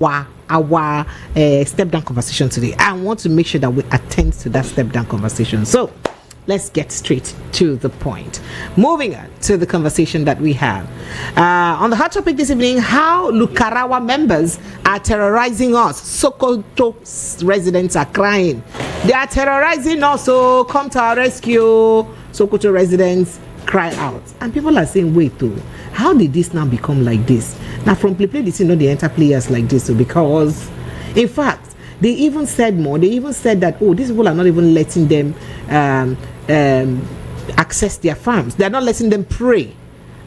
our step down conversation today. I want to make sure that we attend to that step down conversation. So let's get straight to the point. Moving on to the conversation that we have on the hot topic this evening: how Lakurawa members are terrorizing us. Sokoto residents are crying. They are terrorizing us, so come to our rescue. Sokoto residents cry out, and people are saying, wait, though, how did this now become like this? Now from play this, they enter players like this, because in fact they even said more. They even said that, oh, these people are not even letting them access their farms. They're not letting them pray.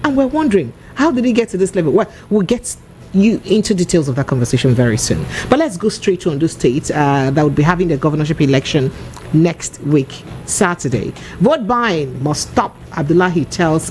And we're wondering, how did it get to this level? Well, we'll get you into details of that conversation very soon. But let's go straight to Ondo State that would be having the governorship election next week, Saturday. Vote buying must stop, Abdul Salami tells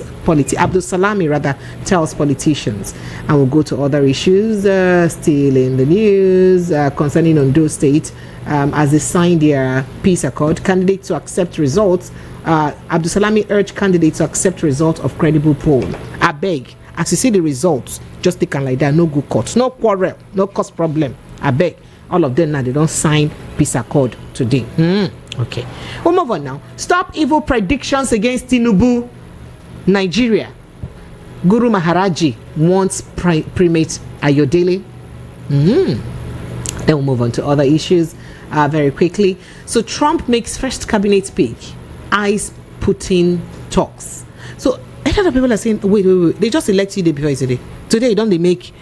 politicians. And we'll go to other issues still in the news concerning Ondo State. As they signed their peace accord, candidates to accept results. Abdul Salami urged candidates to accept results of credible poll. I beg, as you see the results, just take them like that, no good court, no quarrel, no cause problem. I beg, all of them now, they don't sign peace accord today. Okay, we'll move on now. Stop evil predictions against Tinubu. Nigeria. Guru Maharaji wants primate Ayodele. Then we'll move on to other issues very quickly. So Trump makes first cabinet pick. Eyes Putin talks. So a lot of people are saying, wait. They just elect you before yesterday. Today, don't they make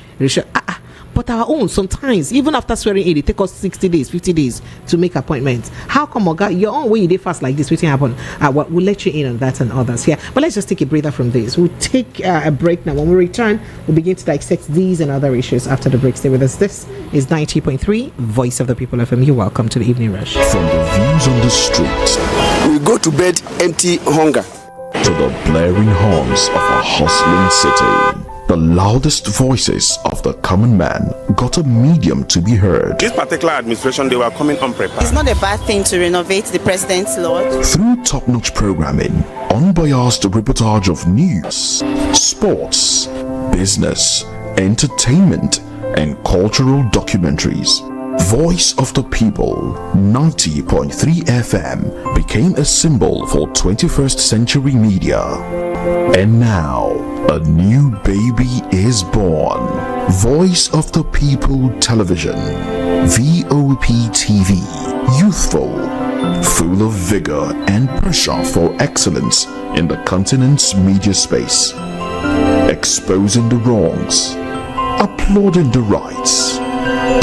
but our own, sometimes, even after swearing in, it take us 60 days, 50 days to make appointments. How come, Oga, your own way you did fast like this, waiting happen? We'll let you in on that and others. Yeah, but let's just take a breather from this. We'll take a break now. When we return, we'll begin to dissect these and other issues after the break. Stay with us. This is 90.3 Voice of the People FM. You're welcome to the Evening Rush. From the views on the street, we go to bed empty hunger, to the blaring horns of a hustling city. The loudest voices of the common man got a medium to be heard. This particular administration, they were coming unprepared. It's not a bad thing to renovate the president's lodge. Through top-notch programming, unbiased reportage of news, sports, business, entertainment, and cultural documentaries, Voice of the People 90.3 FM became a symbol for 21st century media. And now, a new baby is born. Voice of the People Television, VOP TV, youthful, full of vigor and pressure for excellence in the continent's media space, exposing the wrongs, applauding the rights,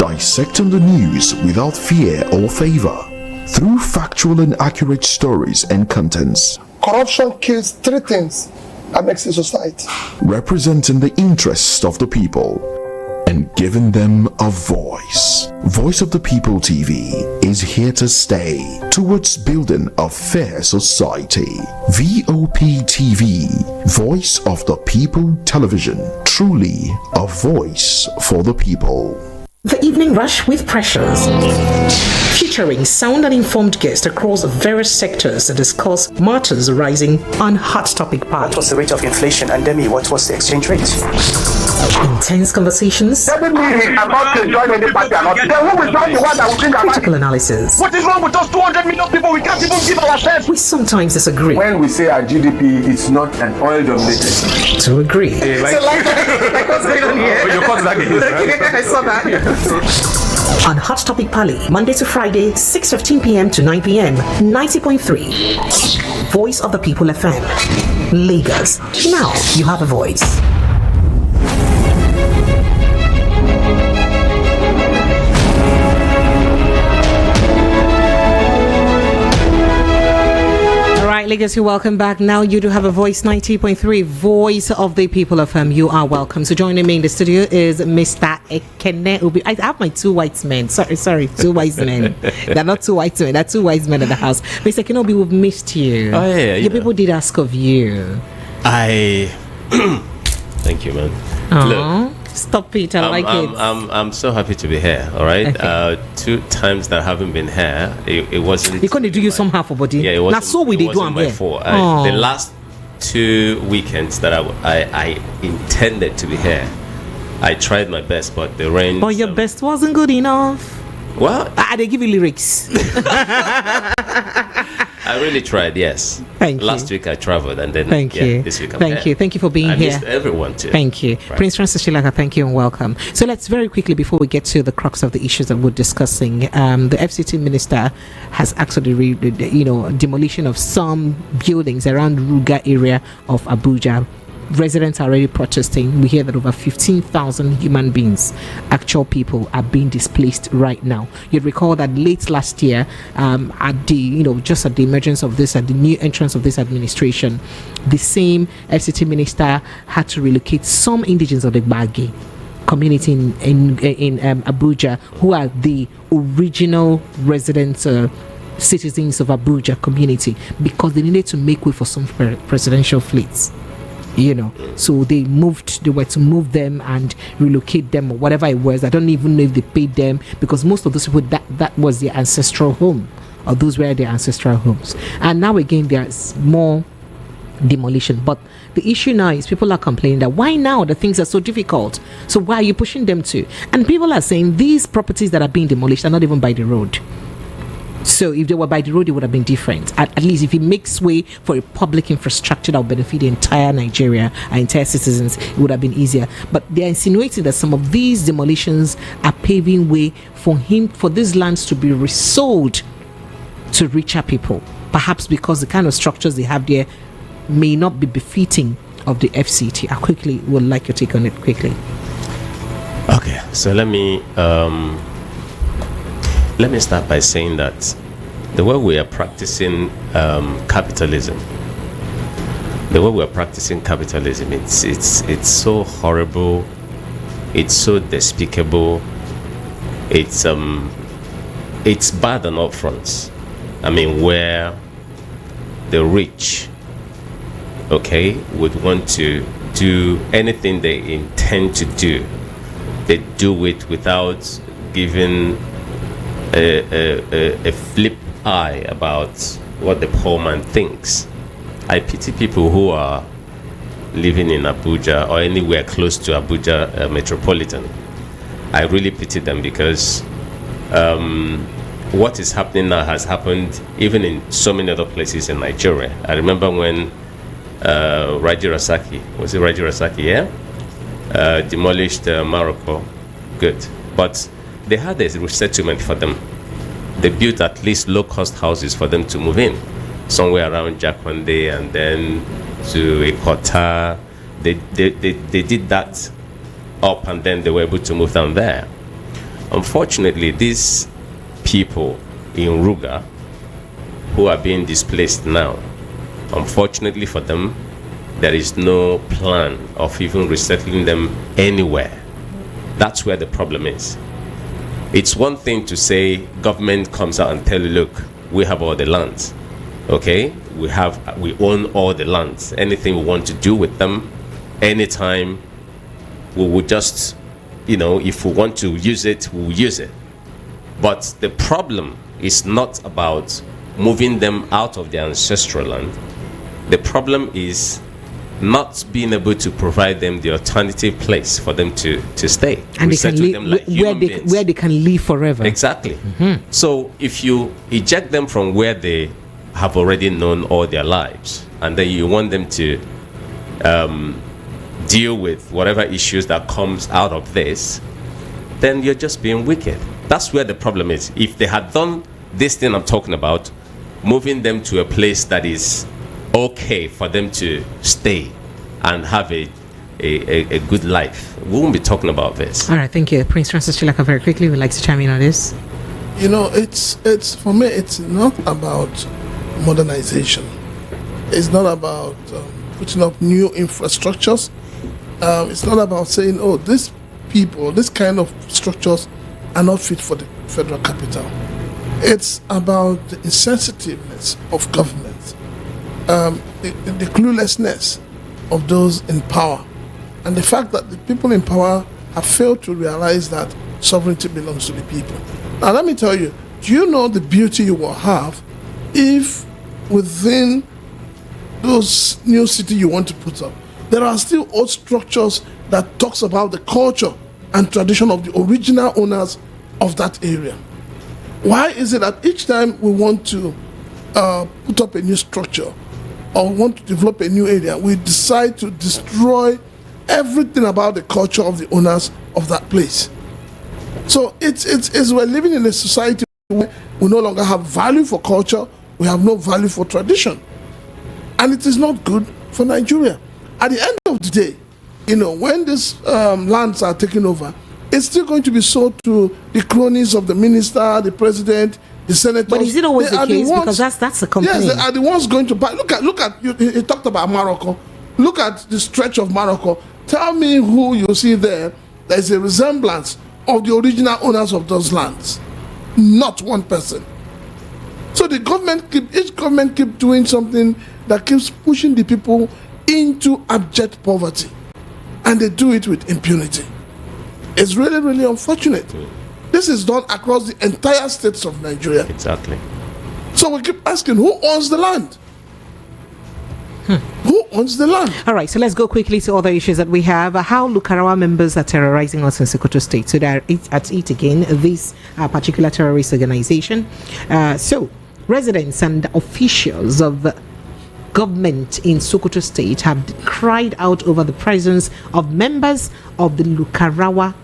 dissecting the news without fear or favor, through factual and accurate stories and contents. Corruption kills three things that makes a society. Representing the interests of the people and giving them a voice. Voice of the People TV is here to stay towards building a fair society. VOP TV, Voice of the People Television, truly a voice for the people. The Evening Rush with Pressures, featuring sound and informed guests across various sectors to discuss matters arising on Hot Topic Party. What was the rate of inflation, and then what was the exchange rate? Intense conversations, critical analysis. What is wrong with us 200 million people? We can't even give ourselves. We sometimes disagree. When we say our GDP is not an oil dominated, to agree. Like what's going on here? I saw that. On Hot Topic Pali, Monday to Friday, 6:15 p.m. to 9 p.m. 90.3 Voice of the People FM, Lagos. Now you have a voice. Legacy, welcome back. Now you do have a voice. 90.3 Voice of the People FM. You are welcome. So joining me in the studio is Mr. Ekene Ubi. I have my two white men. Sorry, two wise men. They're not two white men. They're two wise men in the house. Mr. Ekene Ubi, we've missed you. Oh yeah. Your people did ask of you. Thank you, man. Look, stop it. I like it. I'm so happy to be here. All right. Okay. 2 times that I haven't been here, it wasn't. They couldn't do you somehow for body. Yeah, it was. Now so we did do. I'm here. The last 2 weekends that I intended to be here, I tried my best, but the rain. But your best wasn't good enough. Well, they give you lyrics. I really tried, yes. Thank you. Last week I traveled, and then thank you. This week I'm Thank you. Thank you for being I here. missed everyone too. Thank you. Right. Prince Francis Chilaka, thank you and welcome. So let's very quickly, before we get to the crux of the issues that we're discussing, the FCT minister has actually, demolition of some buildings around Ruga area of Abuja. Residents are already protesting. We hear that over 15,000 human beings, actual people, are being displaced right now. You'd recall that late last year, at the just at the emergence of this, at the new entrance of this administration, the same FCT minister had to relocate some indigenes of the Bagi community in Abuja, who are the original residents. Citizens of Abuja community, because they needed to make way for some presidential fleets. So they were to move them and relocate them or whatever it was. I don't even know if they paid them, because most of those people, that was their ancestral home, or those were their ancestral homes. And now again, there's more demolition. But the issue now is people are complaining that why now the things are so difficult? So why are you pushing them to? And people are saying these properties that are being demolished are not even by the road. So if they were by the road, it would have been different. At least if it makes way for a public infrastructure that will benefit the entire Nigeria, our entire citizens, it would have been easier. But they're insinuating that some of these demolitions are paving way for these lands to be resold to richer people. Perhaps because the kind of structures they have there may not be befitting of the FCT. I quickly would like your take on it quickly. Okay, so let me start by saying that the way we are practicing capitalism, it's so horrible, it's so despicable, it's bad on all fronts. I mean, where the rich, would want to do anything they intend to do, they do it without giving a flip eye about what the poor man thinks. I pity people who are living in Abuja or anywhere close to Abuja metropolitan. I really pity them, because what is happening now has happened even in so many other places in Nigeria. I remember when Raji Rasaki, demolished Morocco. Good. But they had a resettlement for them. They built at least low-cost houses for them to move in, somewhere around Jakonde and then to Ikota. They did that up, and then they were able to move down there. Unfortunately, these people in Ruga who are being displaced now, unfortunately for them, there is no plan of even resettling them anywhere. That's where the problem is. It's one thing to say government comes out and tell you, look, we have all the lands, we own all the lands. Anything we want to do with them, anytime, we will just, if we want to use it, we'll use it. But the problem is not about moving them out of their ancestral land. The problem is not being able to provide them the alternative place for them to stay. And they can live where they can live forever. Exactly. Mm-hmm. So if you eject them from where they have already known all their lives, and then you want them to deal with whatever issues that comes out of this, then you're just being wicked. That's where the problem is. If they had done this thing I'm talking about, moving them to a place that is okay for them to stay and have a good life, we won't be talking about this. All right, thank you. Prince Francis Chilaka, very quickly, would like to chime in on this. It's for me, it's not about modernization. It's not about putting up new infrastructures. It's not about saying, these people, this kind of structures are not fit for the federal capital. It's about the insensitiveness of government, the cluelessness of those in power, and the fact that the people in power have failed to realize that sovereignty belongs to the people. Now, let me tell you, do you know the beauty you will have if within those new city you want to put up, there are still old structures that talks about the culture and tradition of the original owners of that area. Why is it that each time we want to put up a new structure or want to develop a new area, we decide to destroy everything about the culture of the owners of that place? So it's we're living in a society where we no longer have value for culture, we have no value for tradition. And it is not good for Nigeria. At the end of the day, when these lands are taken over, it's still going to be sold to the cronies of the minister, the president, the senators. But is it always the case? Because that's the complaint. Yes, they are the ones going to buy. Look at you talked about Morocco. Look at the stretch of Morocco. Tell me who you see there. There is a resemblance of the original owners of those lands. Not one person. So each government keep doing something that keeps pushing the people into abject poverty, and they do it with impunity. It's really, really unfortunate. This is done across the entire states of Nigeria. Exactly. So we keep asking, who owns the land? Who owns the land? All right, so let's go quickly to other issues that we have. How Lakurawa members are terrorizing us in Sokoto State. So they're at it again, this particular terrorist organization. So residents and officials of government in Sokoto State have cried out over the presence of members of the Lakurawa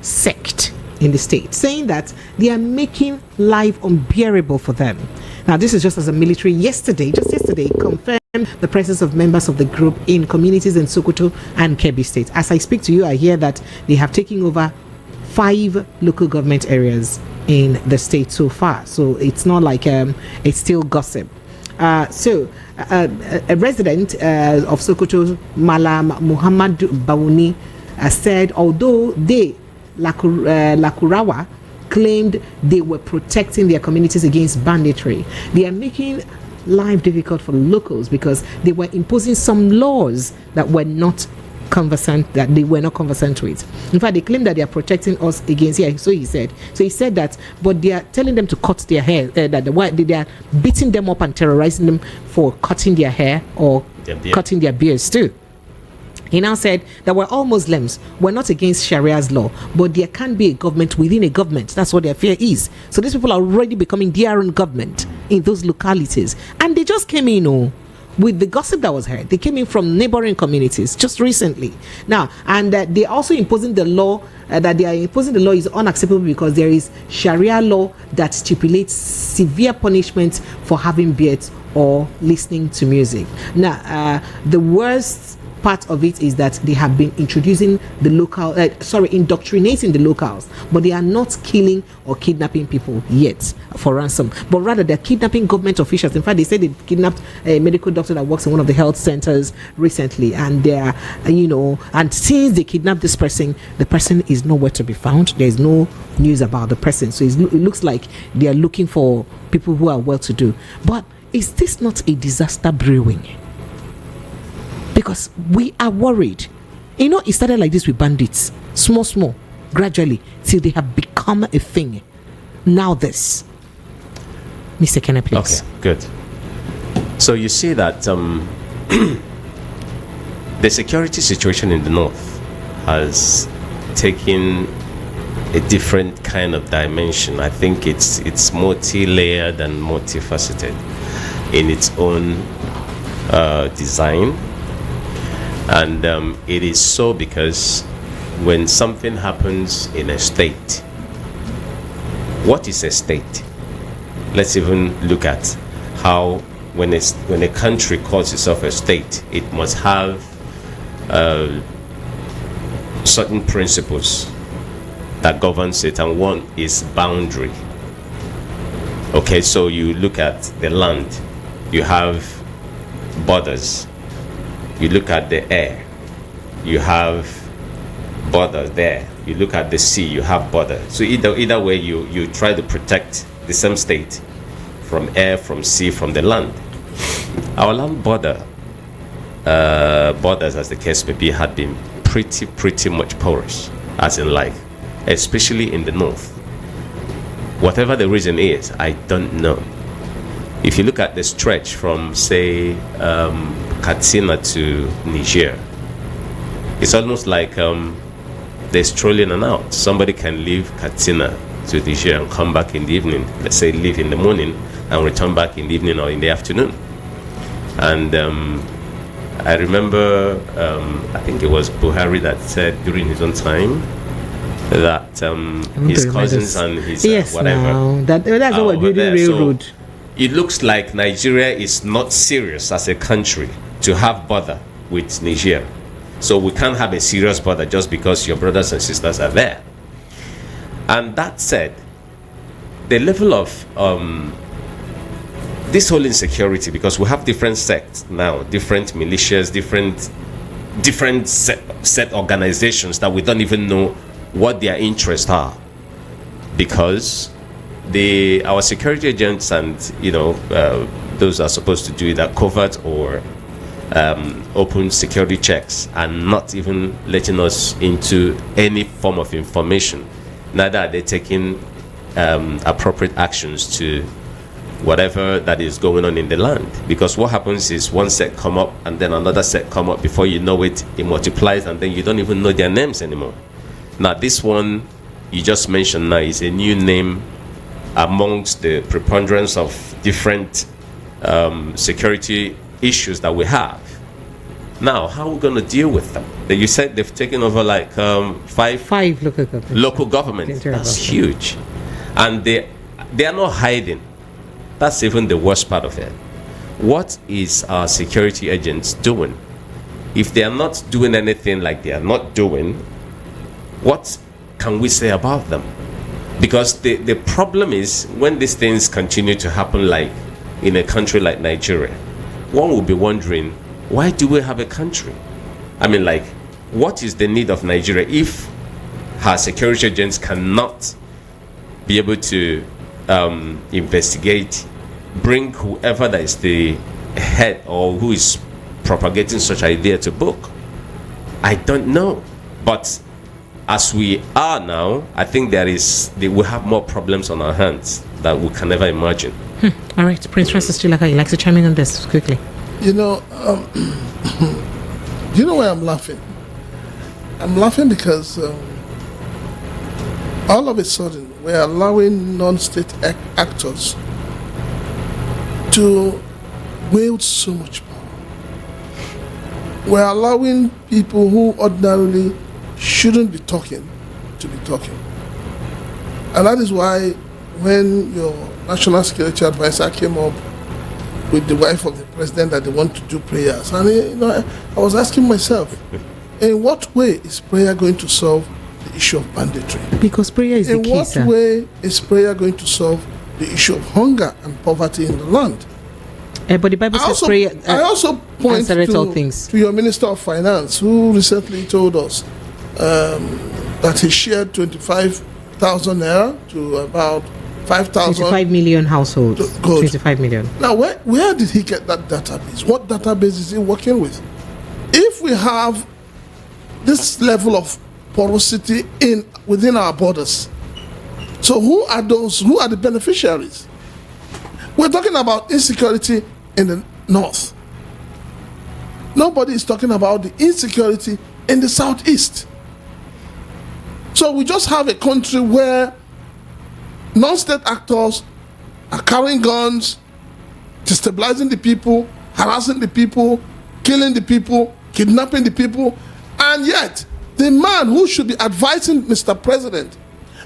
sect in the state, saying that they are making life unbearable for them. Now, this is just as a military just yesterday confirmed the presence of members of the group in communities in Sokoto and Kebbi State. As I speak to you, I hear that they have taken over 5 local government areas in the state so far. So it's not like it's still gossip. A resident of Sokoto, Malam Muhammad Bawuni, said although Lakurawa claimed they were protecting their communities against banditry, they are making life difficult for locals because they were imposing some laws that were not conversant with. In fact, they claim that they are protecting us against so he said that, but they are telling them to cut their hair, that they are beating them up and terrorizing them for cutting their hair or cutting their beards too. He now said that we're all Muslims. We're not against Sharia's law, but there can be a government within a government. That's what their fear is. So these people are already becoming their own government in those localities. And they just came in, with the gossip that was heard. They came in from neighboring communities just recently. Now, and they're also imposing the law, that they are imposing the law is unacceptable because there is Sharia law that stipulates severe punishment for having beards or listening to music. Now, the worst part of it is that they have been introducing indoctrinating the locals, but they are not killing or kidnapping people yet for ransom, but rather they're kidnapping government officials. In fact, they said they kidnapped a medical doctor that works in one of the health centers recently, and they're and since they kidnapped this person, the person is nowhere to be found. There's no news about the person, so it looks like they are looking for people who are well to do. But is this not a disaster brewing? Because we are worried. It started like this with bandits, small, gradually, till they have become a thing. Now this. Mr. Kenneth, please. Okay, good. So you see that the security situation in the north has taken a different kind of dimension. I think it's multi-layered and multifaceted in its own design. And it is so because when something happens in a state, what is a state? Let's even look at how when a country calls itself a state, it must have certain principles that governs it, and one is boundary. Okay, so you look at the land, you have borders. You look at the air, you have borders there. You look at the sea, you have borders. So either way, you try to protect the same state from air, from sea, from the land. Our land borders, as the case may be, had been pretty much porous, as in like, especially in the north. Whatever the reason is, I don't know. If you look at the stretch from, say, Katsina to Niger, It's almost like they're strolling in and out. Somebody can leave Katsina to Niger and come back in the evening. Let's say leave in the morning and return back in the evening or in the afternoon. And I remember, I think it was Buhari that said during his own time that his cousins and his whatever. No. That's what we're building railroad. So it looks like Nigeria is not serious as a country to have border with Niger. So we can't have a serious border just because your brothers and sisters are there. And that said, the level of this whole insecurity, because we have different sects now, different militias, different set organizations that we don't even know what their interests are, because our security agents and those are supposed to do either covert or open security checks and not even letting us into any form of information. Neither are they taking appropriate actions to whatever that is going on in the land, because what happens is one set come up and then another set come up. Before you know it, it multiplies and then you don't even know their names anymore. Now this one you just mentioned now is a new name amongst the preponderance of different security issues that we have. Now, how are we going to deal with them? You said they've taken over like five local governments. That's huge. And they are not hiding. That's even the worst part of it. What is our security agents doing? If they are not doing anything like they are not doing, what can we say about them? Because the problem is when these things continue to happen, like in a country like Nigeria, one will be wondering, why do we have a country? I mean, like, what is the need of Nigeria if her security agents cannot be able to investigate, bring whoever that is the head or who is propagating such idea to book? I don't know. But as we are now, I think we have more problems on our hands that we can never imagine. All right, Prince Francis Chilaka, you'd like to chime in on this quickly? Do you know why I'm laughing? I'm laughing because all of a sudden we're allowing non-state actors to wield so much power. We're allowing people who ordinarily shouldn't be talking to be talking. And that is why when your national security advisor came up with the wife of the president that they want to do prayers, and I was asking myself, in what way is prayer going to solve the issue of banditry? Because prayer is the key, sir. In what way is prayer going to solve the issue of hunger and poverty in the land? But the Bible says prayer. I also point to your Minister of Finance, who recently told us that he shared 25,000 naira to about 25 million households. Good. 25 million. Now, where did he get that database? What database is he working with? If we have this level of porosity within our borders, so who are those? Who are the beneficiaries? We're talking about insecurity in the north. Nobody is talking about the insecurity in the southeast. So we just have a country where non-state actors are carrying guns, destabilizing the people, harassing the people, killing the people, kidnapping the people, and yet the man who should be advising Mr. President,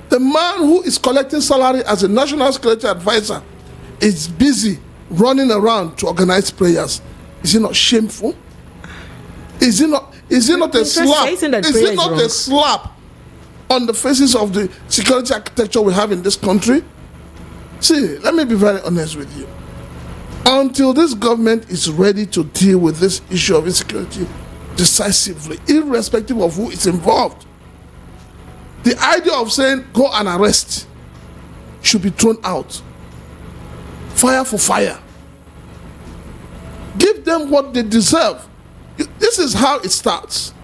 the man who is collecting salary as a national security advisor, is busy running around to organize prayers. Is it not shameful? Is it not a slap? Is it not a slap on the faces of the security architecture we have in this country? See, let me be very honest with you. Until this government is ready to deal with this issue of insecurity decisively, irrespective of who is involved, the idea of saying go and arrest should be thrown out. Fire for fire. Give them what they deserve. This is how it starts.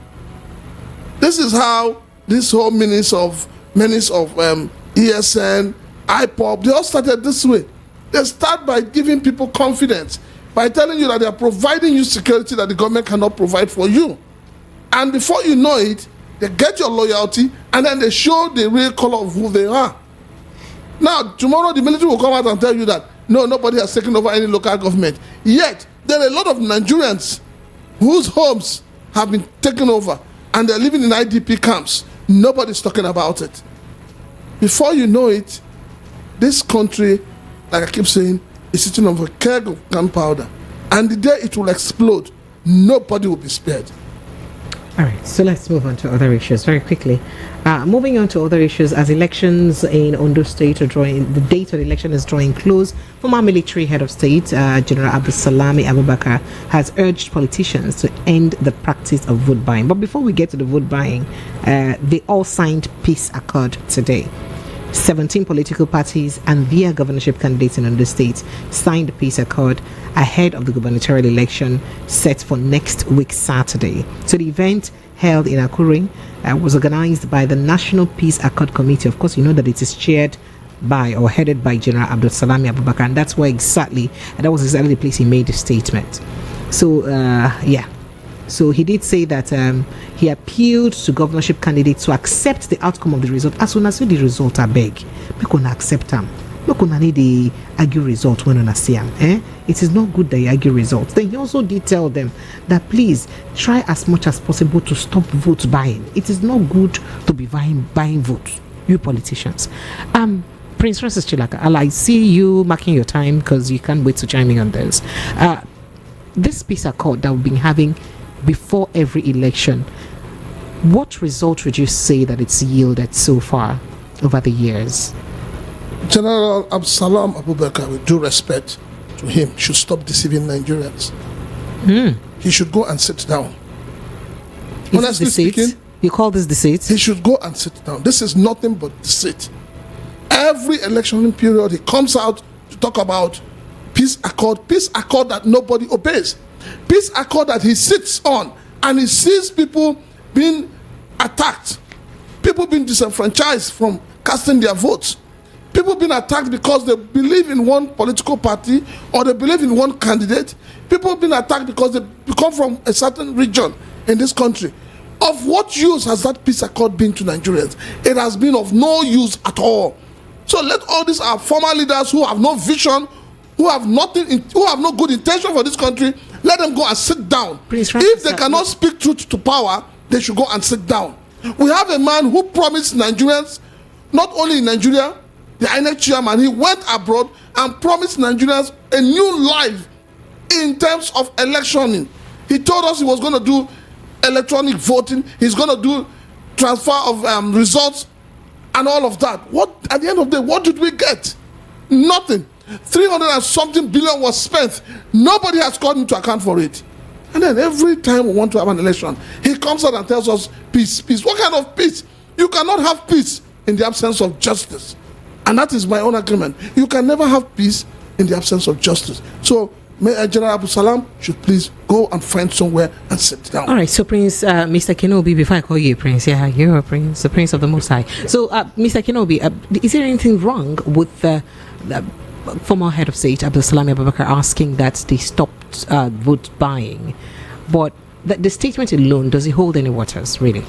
This is how this whole menace of ESN, IPOP, they all started this way. They start by giving people confidence, by telling you that they are providing you security that the government cannot provide for you. And before you know it, they get your loyalty, and then they show the real color of who they are. Now, tomorrow the military will come out and tell you that, no, nobody has taken over any local government. Yet, there are a lot of Nigerians whose homes have been taken over, and they're living in IDP camps. Nobody's talking about it. Before you know it, this country, like I keep saying, is sitting on a keg of gunpowder. And the day it will explode, nobody will be spared. All right, so let's move on to other issues very quickly. Moving on to other issues, as elections in Ondo State are drawing, the date of the election is drawing close. Former military head of state, General Abdulsalami Abubakar, has urged politicians to end the practice of vote buying. But before we get to the vote buying, they all signed peace accord today. 17 political parties and their governorship candidates in Ondo State signed the peace accord ahead of the gubernatorial election set for next week Saturday. So the event, held in Akure, was organized by the National Peace Accord Committee. Of course, you know that it is chaired by or headed by General Abdulsalami Abubakar, and that's where exactly, and that was exactly the place he made the statement. So so he did say that he appealed to governorship candidates to accept the outcome of the result. As soon as the result are beg, we can accept them. We can need the argue result when on see them. It is not good that you argue results. Then he also did tell them that please try as much as possible to stop vote buying. It is not good to be buying votes, you politicians. Prince Francis Chilaka, I see you marking your time because you can't wait to chime in on this. This peace accord that we've been having before every election, what result would you say that it's yielded so far over the years? General Absalam Abubakar, with due respect to him, should stop deceiving Nigerians. He should go and sit down. Honestly speaking, you call this deceit? He should go and sit down. This is nothing but deceit. Every election period, he comes out to talk about peace accord that nobody obeys. Peace accord that he sits on, and he sees people being attacked, people being disenfranchised from casting their votes, people being attacked because they believe in one political party or they believe in one candidate, people being attacked because they come from a certain region in this country. Of what use has that peace accord been to Nigerians? It has been of no use at all. So let all these our former leaders who have no vision, who have no good intention for this country, let them go and sit down. If they cannot speak truth to power, they should go and sit down. We have a man who promised Nigerians, not only in Nigeria, the INEC chairman, he went abroad and promised Nigerians a new life in terms of electioning. He told us he was going to do electronic voting, he's going to do transfer of results and all of that. What at the end of the day, what did we get? Nothing. 300 and something billion was spent. Nobody has called into account for it. And then every time we want to have an election, he comes out and tells us peace, peace. What kind of peace? You cannot have peace in the absence of justice. And that is my own agreement. You can never have peace in the absence of justice. So General Abu Salam should please go and find somewhere and sit down. All right, so Prince, Mr. Kenobi, before I call you Prince, yeah, you're a Prince, the Prince of the Most High. So, Mr. Kenobi, is there anything wrong with the former head of state, Abdulsalami Abubakar, asking that they stopped vote buying? But the statement alone, does it hold any waters, really?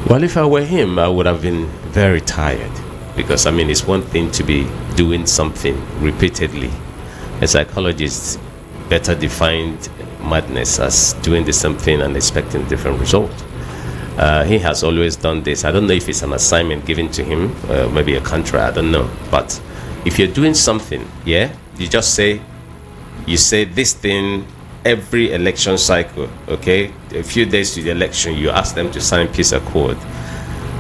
Well, if I were him, I would have been very tired. Because, I mean, it's one thing to be doing something repeatedly. A psychologist better defined madness as doing the same thing and expecting a different result. He has always done this. I don't know if it's an assignment given to him, maybe a contract, I don't know. But if you're doing something, you just say this thing every election cycle, okay? A few days to the election, you ask them to sign peace accord.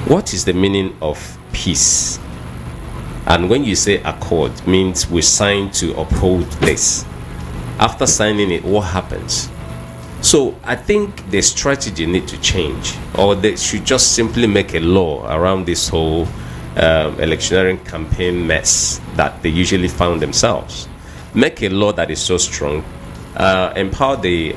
What is the meaning of peace? And when you say accord, means we sign to uphold this. After signing it, what happens? So I think the strategy need to change, or they should just simply make a law around this whole electioneering campaign mess that they usually found themselves. Make a law that is so strong, empower the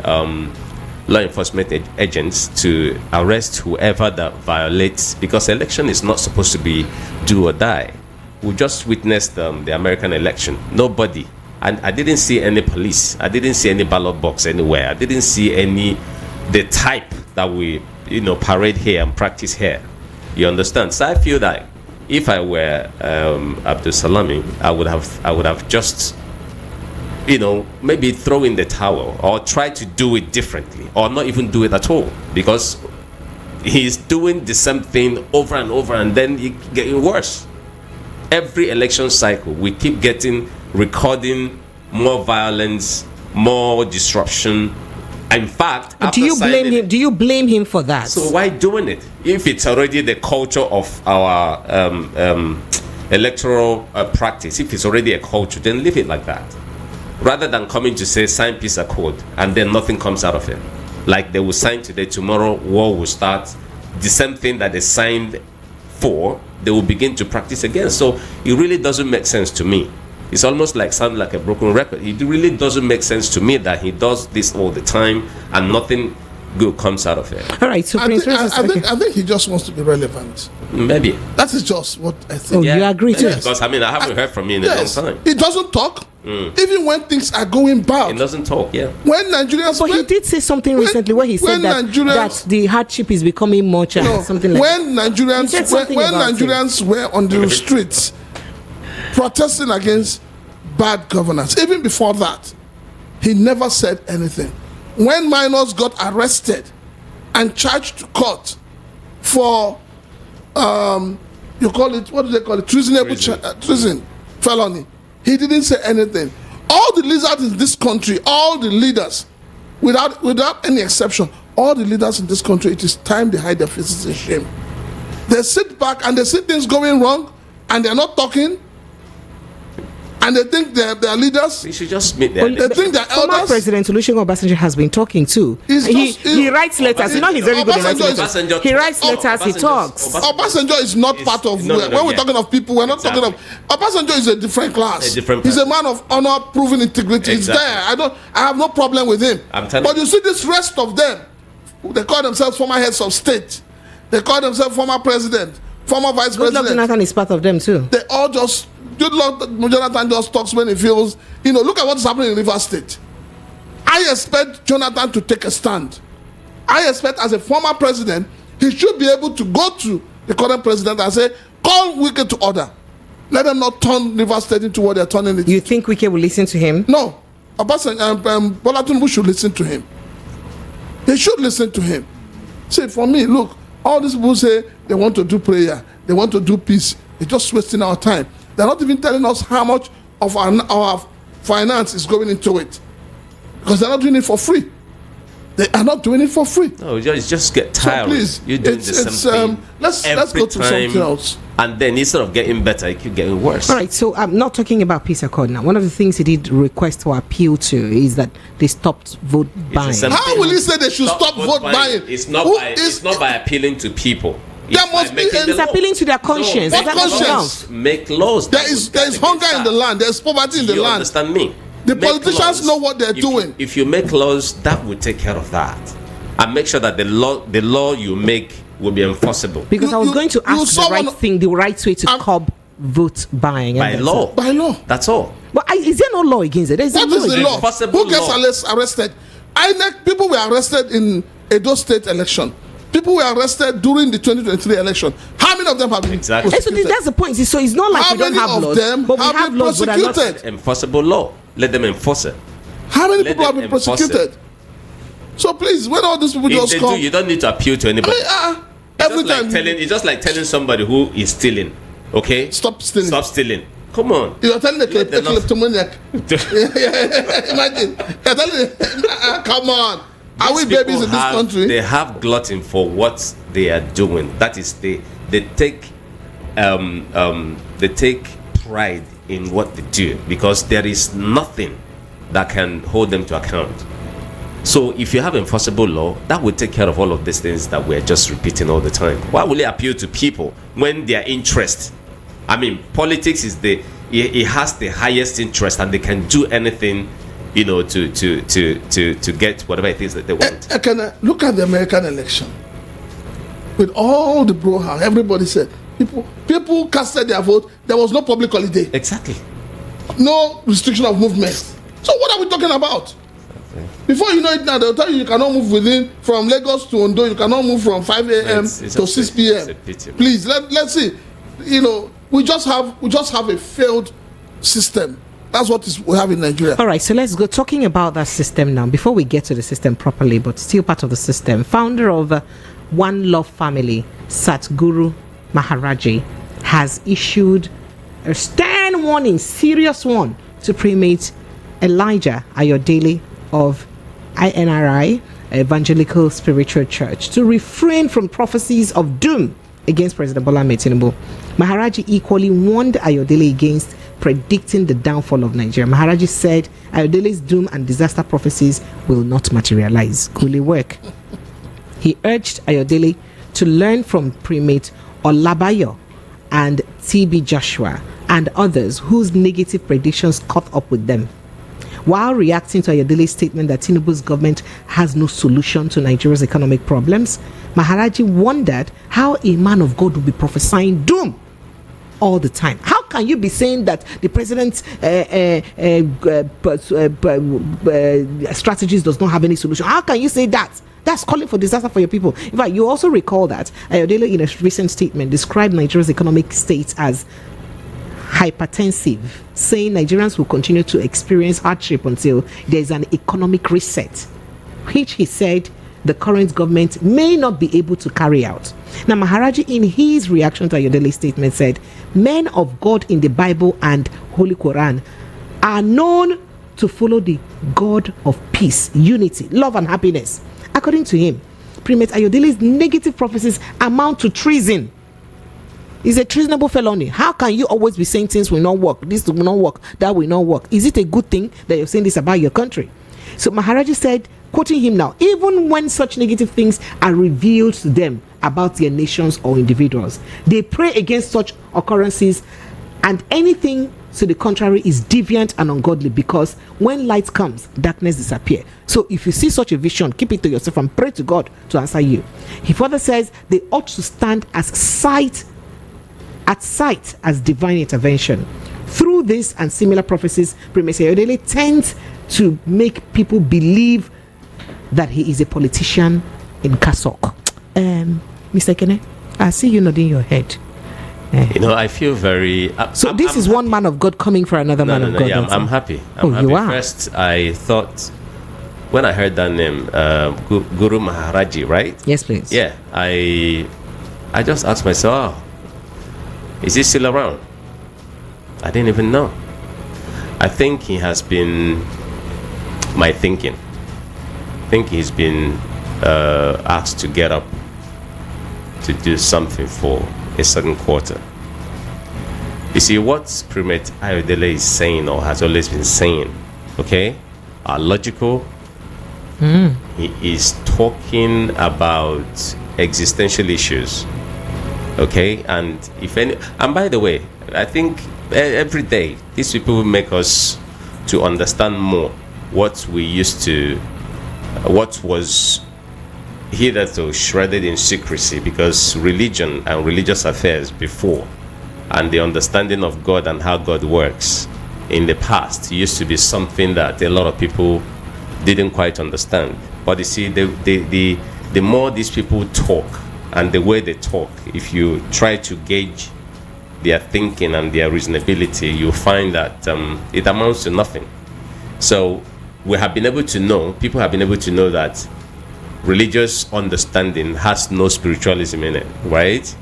law enforcement agents to arrest whoever that violates, because election is not supposed to be do or die. We just witnessed the American election. Nobody, and I didn't see any police. I didn't see any ballot box anywhere. I didn't see any the type that we, parade here and practice here. You understand? So I feel that if I were Abdul Salami, I would have just, maybe throw in the towel or try to do it differently or not even do it at all, because he's doing the same thing over and over and then it's getting worse. Every election cycle, we keep recording more violence, more disruption. In fact, do you blame him? Do you blame him for that? So why doing it if it's already the culture of our electoral practice? If it's already a culture, then leave it like that, rather than coming to say sign peace accord and then nothing comes out of it. Like they will sign today, tomorrow war will start. The same thing that they signed for, they will begin to practice again. So it really doesn't make sense to me. It's almost sound like a broken record. It really doesn't make sense to me that he does this all the time and nothing good comes out of it. All right, so I think he just wants to be relevant. Maybe that is just what I think. Oh, yeah. You agree too? Yes. Because I haven't heard from him in a long time. He doesn't talk. Even when things are going bad, he doesn't talk. Yeah. When Nigerians, but he did say something recently where he said that the hardship is becoming much something like. When Nigerians were on the streets protesting against bad governance, even before that, he never said anything. When minors got arrested and charged to court for you call it, what do they call it, treason, felony, he didn't say anything. All the leaders in this country, all the leaders, without any exception, all the leaders in this country, it is time they hide their faces in shame. They sit back and they see things going wrong and they're not talking. And they think they're leaders. You should just meet them. They think they're former elders. President Olusegun Obasanjo has been talking too. He writes letters. He's very good at writing letters. He writes letters. He talks. Obasanjo is not part of. When we're talking of people, we're not talking of. Obasanjo is a different class. He's a man of honor, proven integrity. He's there. I have no problem with him. But you see, this rest of them, they call themselves former heads of state. They call themselves former president, former vice president. Jonathan is part of them too. They all just. Jonathan just talks when he feels, look at what's happening in Rivers State. I expect Jonathan to take a stand. I expect as a former president, he should be able to go to the current president and say, call Wike to order. Let them not turn Rivers State into what they're turning it. You think Wike will listen to him? No. Bola Tinubu should listen to him. They should listen to him. See, for me, look, all these people say they want to do prayer, they want to do peace. They're just wasting our time. They're not even telling us how much of our finance is going into it. Because they're not doing it for free. They are not doing it for free. No, just get tired. So please, you're doing the same thing. Let's go to something else. And then instead of getting better, it keeps getting worse. All right, so I'm not talking about peace accord now. One of the things he did request or appeal to is that they stopped vote buying. How will he say they should stop vote buying? It's not by appealing to people. There must be. It's appealing to their conscience. What conscience? Make laws. There is hunger in the land. There is poverty in the land. You understand me? The politicians know what they're doing. If you make laws, that will take care of that, and make sure that the law you make will be enforceable. Because I was going to ask the right way to curb vote buying. By law. By law. That's all. But is there no law against it? What is the law? Who gets arrested? People were arrested in Edo State election. People were arrested during the 2023 election. How many of them have been prosecuted? So that's the point. So it's not like we don't have laws. But we have laws that are not enforceable law. Let them enforce it. How many people have been prosecuted? So please, when all these people just come, you don't need to appeal to anybody. It's just like telling somebody who is stealing. Okay, stop stealing. Stop stealing. Come on. You're telling a kleptomaniac. Imagine. You're telling. Come on. Are we babies in this country? They have glutton for what they are doing. That is, they take pride in what they do, because there is nothing that can hold them to account. So if you have enforceable law, that will take care of all of these things that we're just repeating all the time. Why will it appeal to people when their interest? I mean, politics is it has the highest interest, and they can do anything, to get whatever it is that they want. I can look at the American election with all the brouhaha. Everybody said people casted their vote. There was no public holiday. Exactly. No restriction of movement. So what are we talking about? Before you know it now, they'll tell you cannot move from Lagos to Ondo, you cannot move from 5 a.m. to 6 p.m. Please, let's see. You know, we just have a failed system. That's what we have in Nigeria. All right, so let's go talking about that system now. Before we get to the system properly, but still part of the system, founder of One Love Family, Satguru Maharaji, has issued a stern warning, serious one, to Primate Elijah Ayodele of INRI, Evangelical Spiritual Church, to refrain from prophecies of doom against President Bola Ahmed Tinubu. Maharaji equally warned Ayodele against predicting the downfall of Nigeria. Maharaji said Ayodele's doom and disaster prophecies will not materialize. Coolly work. He urged Ayodele to learn from Primate Olabayo and TB Joshua and others whose negative predictions caught up with them. While reacting to Ayodele's statement that Tinubu's government has no solution to Nigeria's economic problems, Maharaji wondered how a man of God would be prophesying doom all the time. How can you be saying that the president's strategies does not have any solution? How can you say that? That's calling for disaster for your people. In fact, you also recall that Ayodele in a recent statement described Nigeria's economic state as hypertensive, saying Nigerians will continue to experience hardship until there is an economic reset, which he said the current government may not be able to carry out. Now, Maharaji, in his reaction to Ayodele's statement, said men of God in the Bible and Holy Quran are known to follow the God of peace, unity, love and happiness. According to him, Primate Ayodele's negative prophecies amount to treason. It's a treasonable felony. How can you always be saying things will not work, this will not work, that will not work? Is it a good thing that you're saying this about your country? So Maharaji said, quoting him now, even when such negative things are revealed to them about their nations or individuals, they pray against such occurrences, and anything to the contrary is deviant and ungodly, because when light comes, darkness disappears. So if you see such a vision, keep it to yourself and pray to God to answer you. He further says they ought to stand at sight as divine intervention. Through this and similar prophecies, Primate Ayodele tends to make people believe that he is a politician in Kasok. Mr. Kene, I see you nodding your head. You know, I feel very... this is one man of God coming for another man of God. Yeah, I'm happy. I'm happy. You are? First, I thought, when I heard that name, Guru Maharaji, right? Yes, please. Yeah, I just asked myself, is he still around? I didn't even know. I think he has been my thinking. I think he's been asked to get up to do something for a certain quarter. You see, what Primate Ayodele is saying, or has always been saying, okay, are logical. He is talking about existential issues, okay, and by the way, I think every day these people make us to understand more what was hitherto shredded in secrecy, because religion and religious affairs before, and the understanding of God and how God works in the past, used to be something that a lot of people didn't quite understand. But you see, the more these people talk and the way they talk, if you try to gauge their thinking and their reasonability, you'll find that it amounts to nothing. So people have been able to know that religious understanding has no spiritualism in it, right?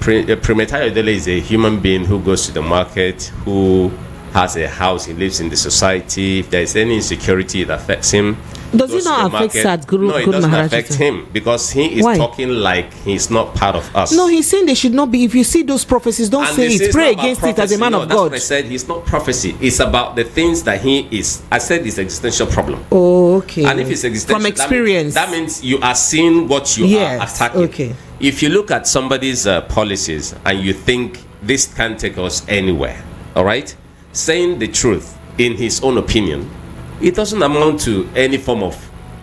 Primate Ayodele is a human being who goes to the market, who has a house, he lives in the society. If there is any insecurity, it affects him. Does it not affect Sadhguru? No, it doesn't affect him, because he is talking like he's not part of us. No, he's saying they should not be. If you see those prophecies, don't say it. Pray against it as a man of God. That's what I said. It's not prophecy. It's about the things that he is. I said it's existential problem. Oh, okay. And if it's existential, from experience, that means you are seeing what you are attacking. Okay. If you look at somebody's policies and you think this can't take us anywhere, all right, saying the truth in his own opinion, it doesn't amount to any form of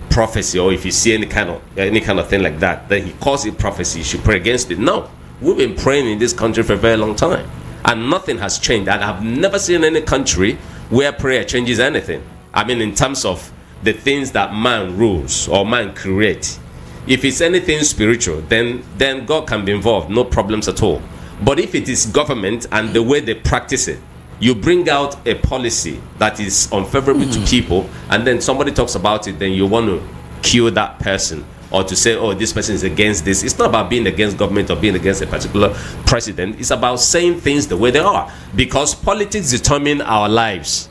prophecy. Or if you see any kind of thing like that, then he calls it prophecy, you should pray against it. No, we've been praying in this country for a very long time, and nothing has changed. And I've never seen any country where prayer changes anything. I mean, in terms of the things that man rules or man creates. If it's anything spiritual, then God can be involved, no problems at all. But if it is government and the way they practice it, you bring out a policy that is unfavorable to people, and then somebody talks about it, then you want to kill that person, or to say, oh, this person is against this. It's not about being against government or being against a particular president. It's about saying things the way they are, because politics determine our lives.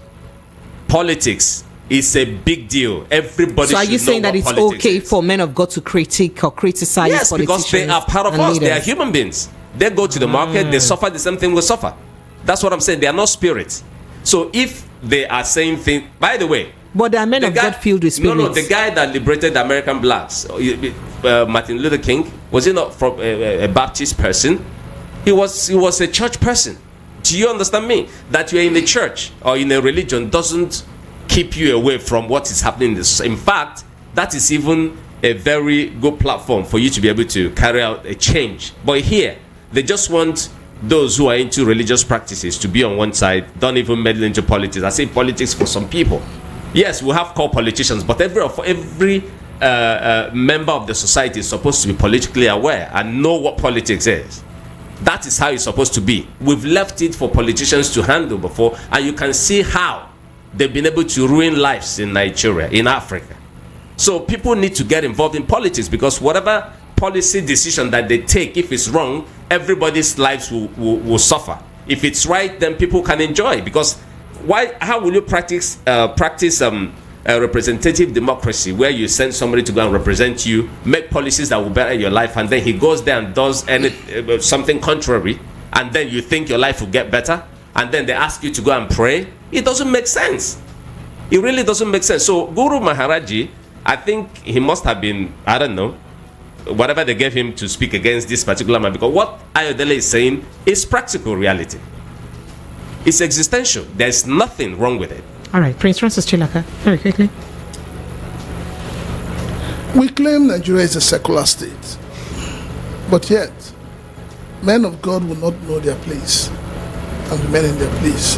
Politics is a big deal. Everybody. So are you saying that it's okay for men of God to critique or criticize? Yes, because they are part of us. Leaders. They are human beings. They go to the market. They suffer the same thing we suffer. That's what I'm saying. They are not spirits. So if they are saying things, by the way. But they are men of God filled with spirits. No, the guy that liberated the American blacks, Martin Luther King, was he not from a Baptist person? He was a church person. Do you understand me? That you're in the church or in a religion doesn't keep you away from what is happening in this. In fact, that is even a very good platform for you to be able to carry out a change. But here, they just want those who are into religious practices to be on one side, don't even meddle into politics. I say politics for some people. Yes, we have core politicians, but every member of the society is supposed to be politically aware and know what politics is. That is how it's supposed to be. We've left it for politicians to handle before, and you can see how they've been able to ruin lives in Nigeria, in Africa. So people need to get involved in politics, because whatever policy decision that they take, if it's wrong, everybody's lives will suffer. If it's right, then people can enjoy. Because how will you practice representative democracy, where you send somebody to go and represent you, make policies that will better your life, and then he goes there and does something contrary, and then you think your life will get better, and then they ask you to go and pray? It doesn't make sense. It really doesn't make sense. So Guru Maharaji, I think he must have been, I don't know, whatever they gave him to speak against this particular man, because what Ayodele is saying is practical reality. It's existential. There's nothing wrong with it. All right, Prince Francis Chilaka, very quickly. We claim Nigeria is a secular state, but yet men of God will not know their place and remain in their place.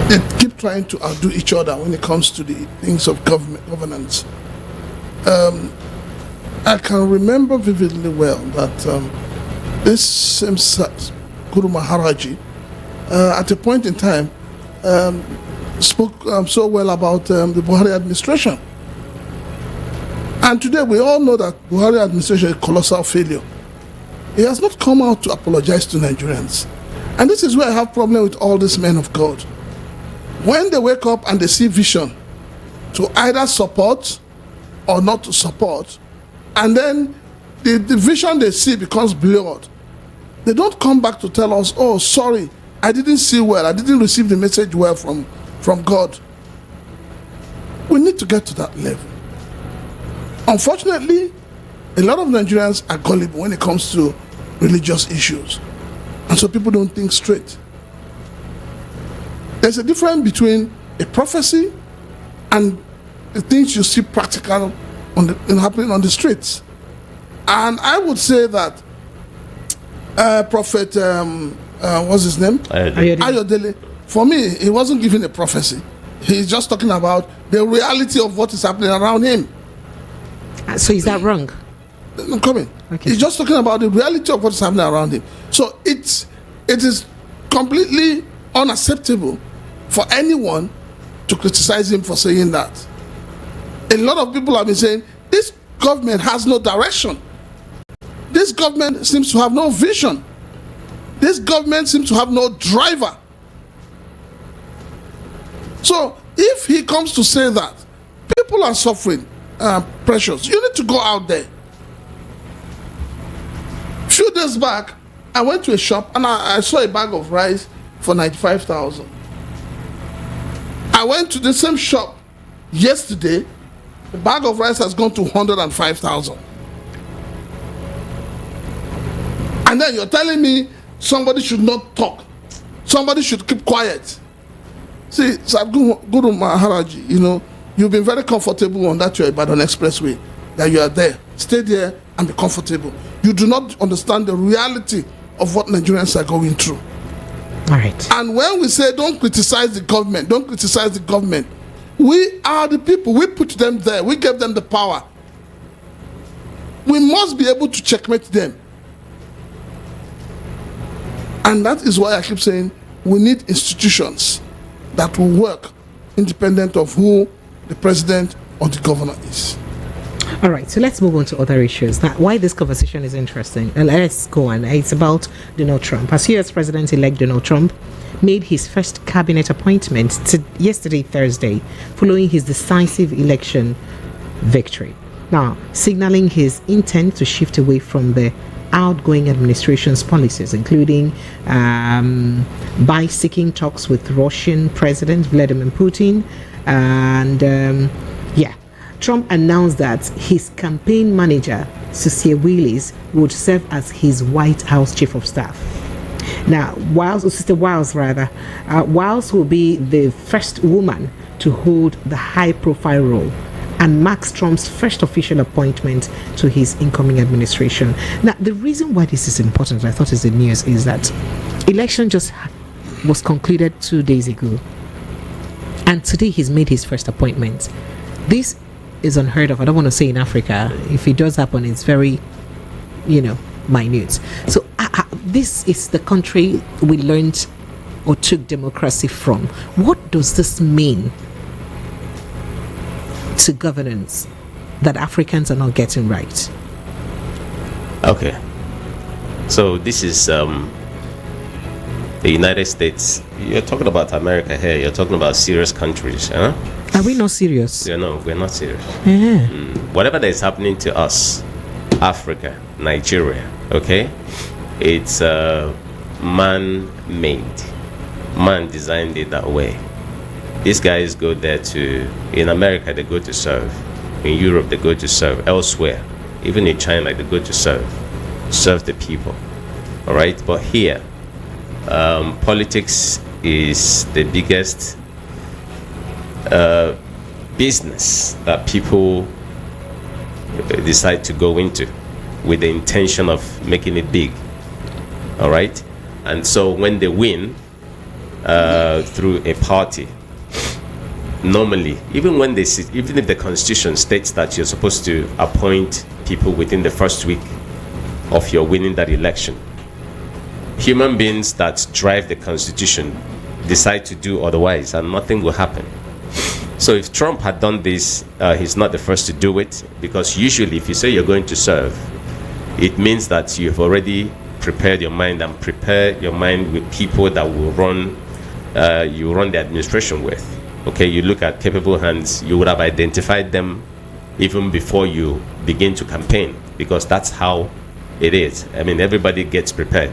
They keep trying to outdo each other when it comes to the things of governance. I can remember vividly well that this same Guru Maharaji, at a point in time, spoke so well about the Buhari administration. And today we all know that Buhari administration is a colossal failure. He has not come out to apologize to Nigerians. And this is where I have problem with all these men of God. When they wake up and they see vision to either support or not to support, and then the vision they see becomes blurred, they don't come back to tell us, oh, sorry, I didn't see well, I didn't receive the message well from God. We need to get to that level. Unfortunately, a lot of Nigerians are gullible when it comes to religious issues, and so people don't think straight. There's a difference between a prophecy and the things you see practical happening on the streets. And I would say that Prophet, what's his name? Ayodele. For me, he wasn't giving a prophecy. He's just talking about the reality of what is happening around him. So is that wrong? I'm coming. Okay. He's just talking about the reality of what is happening around him. So it is completely unacceptable for anyone to criticize him for saying that. A lot of people have been saying, this government has no direction. This government seems to have no vision. This government seems to have no driver. So if he comes to say that people are suffering pressures, you need to go out there. A few days back, I went to a shop and I saw a bag of rice for 95,000. I went to the same shop yesterday. The bag of rice has gone to 105,000. And then you're telling me somebody should not talk. Somebody should keep quiet. See, Guru Maharaji, you've been very comfortable on that your Ibadan Expressway, that you are there. Stay there and be comfortable. You do not understand the reality of what Nigerians are going through. All right. And when we say don't criticize the government, we are the people. We put them there. We gave them the power. We must be able to checkmate them. And that is why I keep saying we need institutions that will work independent of who the president or the governor is. All right, so let's move on to other issues. Now, why this conversation is interesting, let's go on. It's about Donald Trump. As US President-elect Donald Trump made his first cabinet appointment yesterday, Thursday, following his decisive election victory. Now, signaling his intent to shift away from the outgoing administration's policies, including by seeking talks with Russian President Vladimir Putin. And Trump announced that his campaign manager, Cecilia Willis, would serve as his White House chief of staff. Now, Sister Wiles will be the first woman to hold the high-profile role and marks Trump's first official appointment to his incoming administration. Now, the reason why this is important, I thought is the news, is that election just was concluded 2 days ago, and today he's made his first appointment. This is unheard of. I don't want to say in Africa. If it does happen, it's very, minute. So this is the country we learned or took democracy from. What does this mean to governance that Africans are not getting right? Okay. So this is the United States. You're talking about America here. You're talking about serious countries, huh? Are we not serious? Yeah, no, we're not serious. Yeah. Whatever that is happening to us, Africa, Nigeria, okay, it's man-made. Man designed it that way. These guys go there in America, they go to serve. In Europe, they go to serve. Elsewhere, even in China, they go to serve the people. All right, but here, politics is the biggest business that people decide to go into with the intention of making it big. All right, and so when they win through a party, normally, even if the constitution states that you're supposed to appoint people within the first week of your winning that election, human beings that drive the constitution decide to do otherwise, and nothing will happen. So if Trump had done this, he's not the first to do it, because usually if you say you're going to serve, it means that you've already prepared your mind, and prepare your mind with people that will run the administration with. Okay, you look at capable hands, you would have identified them even before you begin to campaign, because that's how it is. I mean, everybody gets prepared.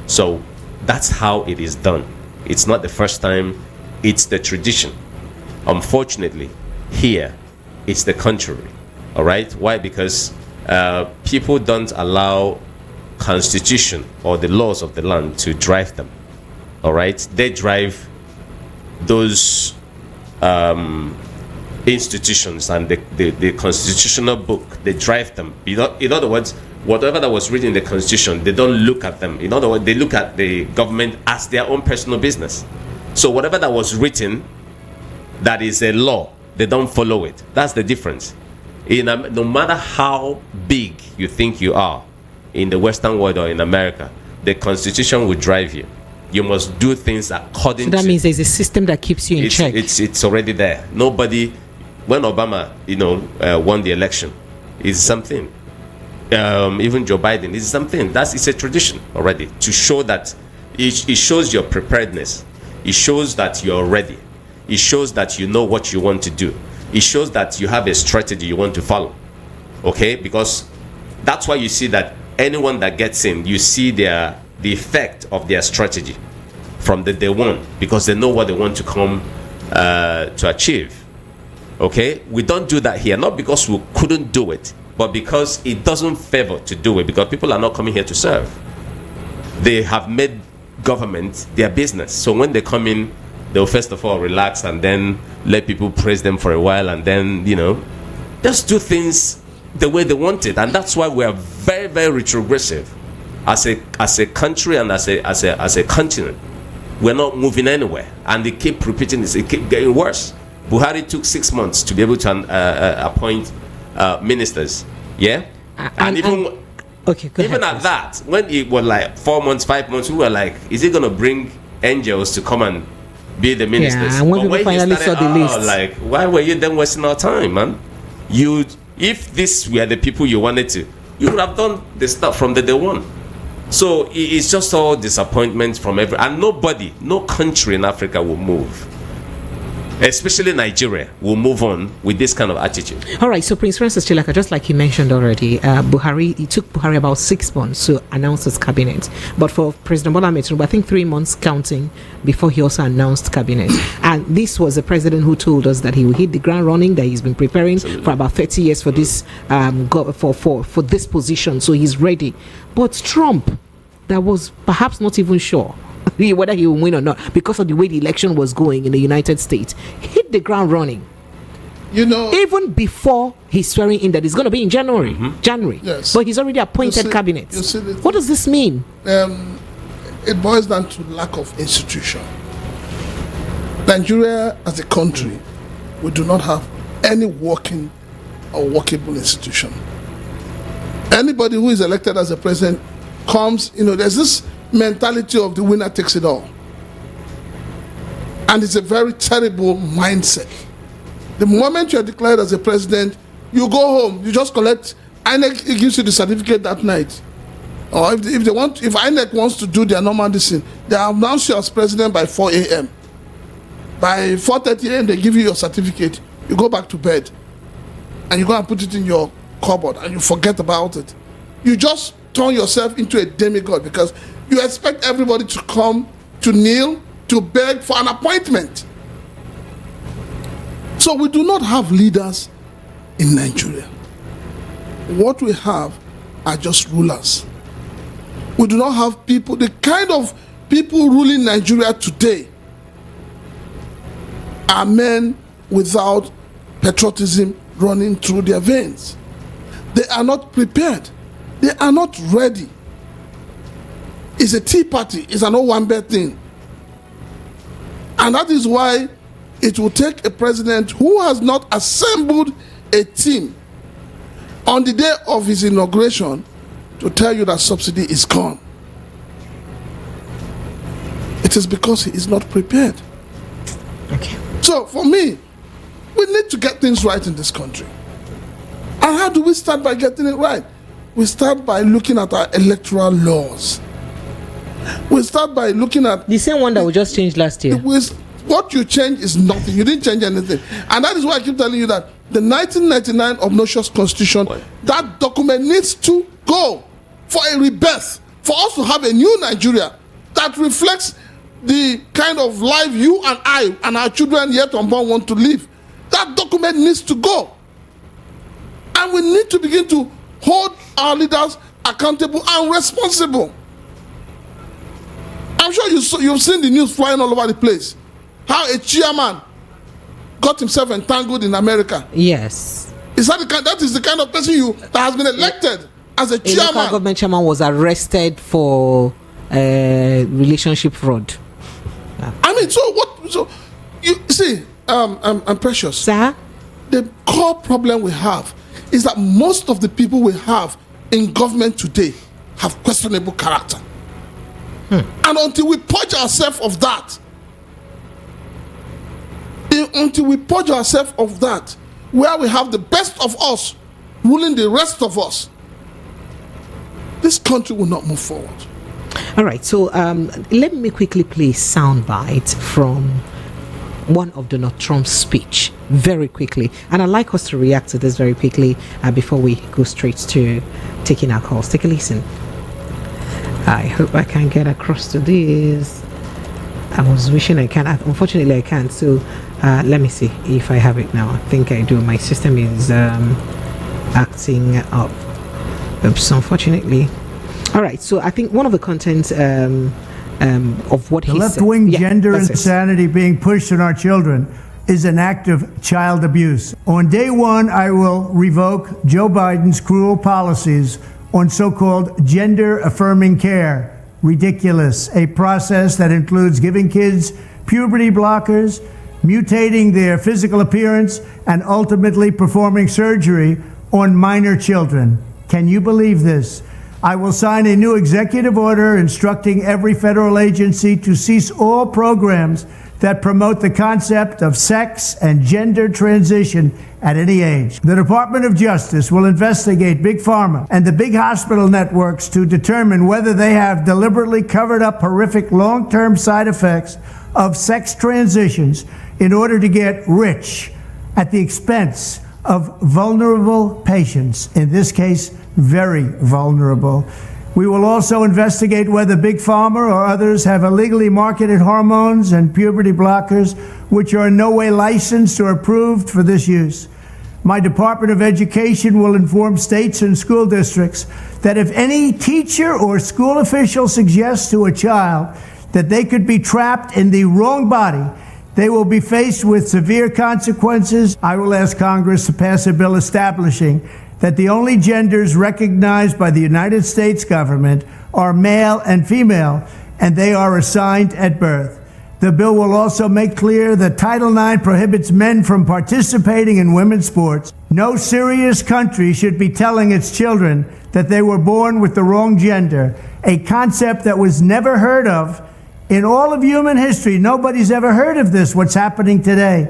So that's how it is done. It's not the first time, it's the tradition. Unfortunately, here, it's the contrary. All right? Why? Because people don't allow constitution or the laws of the land to drive them. All right? They drive those institutions and the constitutional book. They drive them. In other words, whatever that was written in the constitution, they don't look at them. In other words, they look at the government as their own personal business. So whatever that was written, that is a law, they don't follow it. That's the difference. No matter how big you think you are in the Western world or in America, the constitution will drive you. You must do things according to... So that means there's a system that keeps you in check. It's already there. Nobody... When Obama, won the election, is something. Even Joe Biden is something. It's a tradition already, to show that it shows your preparedness. It shows that you're ready. It shows that you know what you want to do. It shows that you have a strategy you want to follow. Okay? Because that's why you see that anyone that gets in, you see the effect of their strategy from the day one, because they know what they want to come to achieve. Okay? We don't do that here, not because we couldn't do it, but because it doesn't favor to do it, because people are not coming here to serve. They have made government their business. So when they come in, they'll first of all relax and then let people praise them for a while, and then, just do things the way they want it. And that's why we are very, very retrogressive as a country and as a continent. we're not moving anywhere, and they keep repeating this. It keep getting worse. Buhari took 6 months to be able to appoint ministers. Yeah, and even okay, go even ahead, at that, when it was like 4 months, 5 months, we were like, is he gonna bring angels to come and be the ministers? Yeah, and when people finally saw the list, like, why were you then wasting our time, man? If this were the people you wanted to, you would have done the stuff from the day one. So it's just all disappointment from and nobody, no country in Africa will move, especially Nigeria, will move on with this kind of attitude. All right, so Prince Francis Chilaka, just like you mentioned already, it took Buhari about 6 months to announce his cabinet. But for President Bola Ahmed Tinubu, I think 3 months counting before he also announced cabinet. And this was the president who told us that he will hit the ground running, that he's been preparing for about 30 years for this for this position, so he's ready. But Trump, that was perhaps not even sure whether he will win or not because of the way the election was going in the United States, hit the ground running. You know, even before he's swearing in that it's going to be in January. Yes. But he's already appointed cabinet. What does this mean? It boils down to lack of institution. Nigeria as a country, we do not have any working or workable institution. Anybody who is elected as a president comes, there's this mentality of the winner takes it all. And it's a very terrible mindset. The moment you're declared as a president, you go home, you just collect, INEC gives you the certificate that night. Or if INEC wants to do their normal thing, they announce you as president by 4 a.m. By 4:30 a.m. they give you your certificate. You go back to bed and you go and put it in your cupboard and you forget about it. You just turn yourself into a demigod because you expect everybody to come, to kneel, to beg for an appointment. So we do not have leaders in Nigeria. What we have are just rulers. We do not have people, the kind of people ruling Nigeria today are men without patriotism running through their veins. They are not prepared. They are not ready. It's a tea party. It's an Owambe thing. And that is why it will take a president who has not assembled a team on the day of his inauguration to tell you that subsidy is gone. It is because he is not prepared. Okay. So for me, we need to get things right in this country. And how do we start by getting it right? We start by looking at our electoral laws. We start by looking at the same one that we just changed last year. What you change is nothing. You didn't change anything. And that is why I keep telling you that the 1999 obnoxious constitution, that document needs to go for a rebirth, for us to have a new Nigeria that reflects the kind of life you and I and our children yet unborn want to live. That document needs to go. And we need to begin to hold our leaders accountable and responsible. I'm sure you've seen the news flying all over the place. How a chairman got himself entangled in America. Yes. That is the kind of person that has been elected as a chairman. A local government chairman was arrested for relationship fraud. I mean, so you see, I'm Precious. Sir? The core problem we have is that most of the people we have in government today have questionable character. And until we purge ourselves of that, where we have the best of us ruling the rest of us, this country will not move forward. All right, so let me quickly play a soundbite from one of Donald Trump's speech very quickly, and I'd like us to react to this very quickly before we go straight to taking our calls. Take a listen. I hope I can get across to this. I was wishing I can. Unfortunately, I can't. So let me see if I have it now. I think I do. My system is acting up. Oops, unfortunately. All right. So I think one of the contents of what he said. The left-wing gender insanity being pushed on our children is an act of child abuse. On day one, I will revoke Joe Biden's cruel policies on so-called gender-affirming care ridiculous. A process that includes giving kids puberty blockers, mutating their physical appearance, and ultimately performing surgery on minor children. Can you believe this? I will sign a new executive order instructing every federal agency to cease all programs that promote the concept of sex and gender transition at any age. The Department of Justice will investigate Big Pharma and the big hospital networks to determine whether they have deliberately covered up horrific long-term side effects of sex transitions in order to get rich at the expense of vulnerable patients, in this case, very vulnerable. We will also investigate whether Big Pharma or others have illegally marketed hormones and puberty blockers which are in no way licensed or approved for this use. My Department of Education will inform states and school districts that if any teacher or school official suggests to a child that they could be trapped in the wrong body, they will be faced with severe consequences. I will ask Congress to pass a bill establishing that the only genders recognized by the United States government are male and female, and they are assigned at birth. The bill will also make clear that Title IX prohibits men from participating in women's sports. No serious country should be telling its children that they were born with the wrong gender, a concept that was never heard of in all of human history. Nobody's ever heard of this, what's happening today.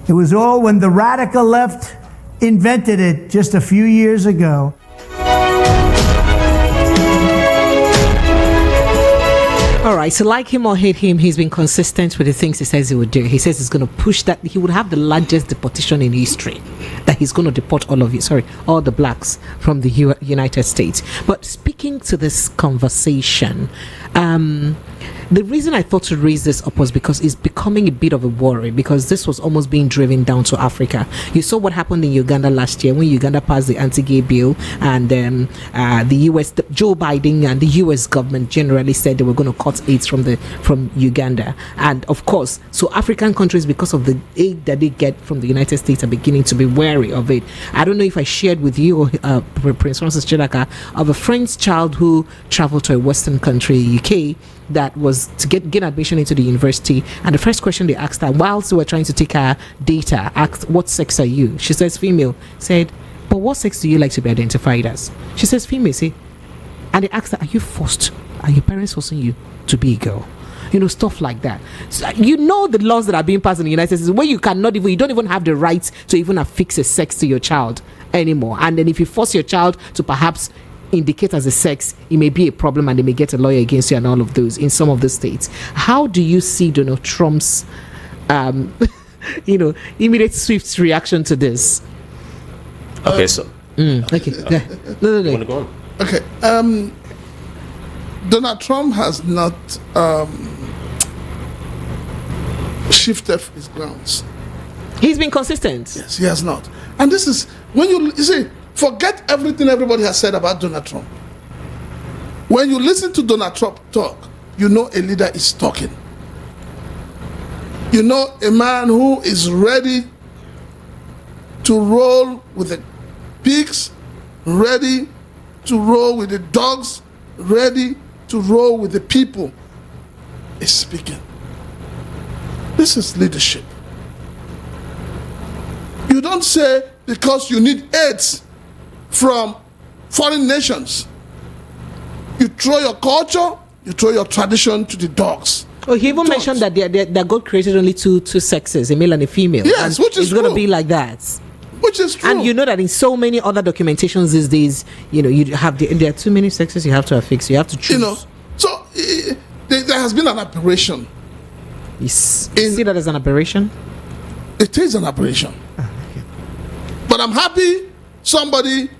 It was all when the radical left invented it just a few years ago. All right, so like him or hate him, he's been consistent with the things he says he would do. He says he's going to push that he would have the largest deportation in history, that he's going to deport all the blacks from the United States. But speaking to this conversation, the reason I thought to raise this up was because it's becoming a bit of a worry, because this was almost being driven down to Africa. You saw what happened in Uganda last year when Uganda passed the anti-gay bill, and the US, Joe Biden and the US government generally said they were going to cut aid from Uganda. And of course, so African countries, because of the aid that they get from the United States, are beginning to be wary of it. I don't know if I shared with you, Prince Francis Chidaka, of a friend's child who traveled to a Western country, UK, that was to get admission into the university, and the first question they asked her whilst they were trying to take her data, asked, "What sex are you?" She says female. Said, "But what sex do you like to be identified as?" She says female. See, and they asked her, "Are you forced? Are your parents forcing you to be a girl?" You know, stuff like that. So, you know, the laws that are being passed in the United States where you don't even have the right to even affix a sex to your child anymore. And then if you force your child to perhaps indicate as a sex, it may be a problem, and they may get a lawyer against you and all of those in some of the states. How do you see Donald Trump's immediate swift reaction to this? Okay, so okay. No. You want to go on? Okay. Donald Trump has not shifted his grounds. He's been consistent. Yes, he has not. And this is when you see, forget everything everybody has said about Donald Trump. When you listen to Donald Trump talk, you know a leader is talking. You know a man who is ready to roll with the pigs, ready to roll with the dogs, ready to roll with the people is speaking. This is leadership. You don't say because you need aids from foreign nations, you throw your culture, you throw your tradition to the dogs. Oh, he even mentioned that God created only two sexes, a male and a female. Yes, which is it's going to be like that. Which is true. And you know that in so many other documentations these days, you have there are too many sexes you have to affix. You have to choose. So there has been an aberration. You see that as an aberration? It is an aberration. Okay. But I'm happy somebody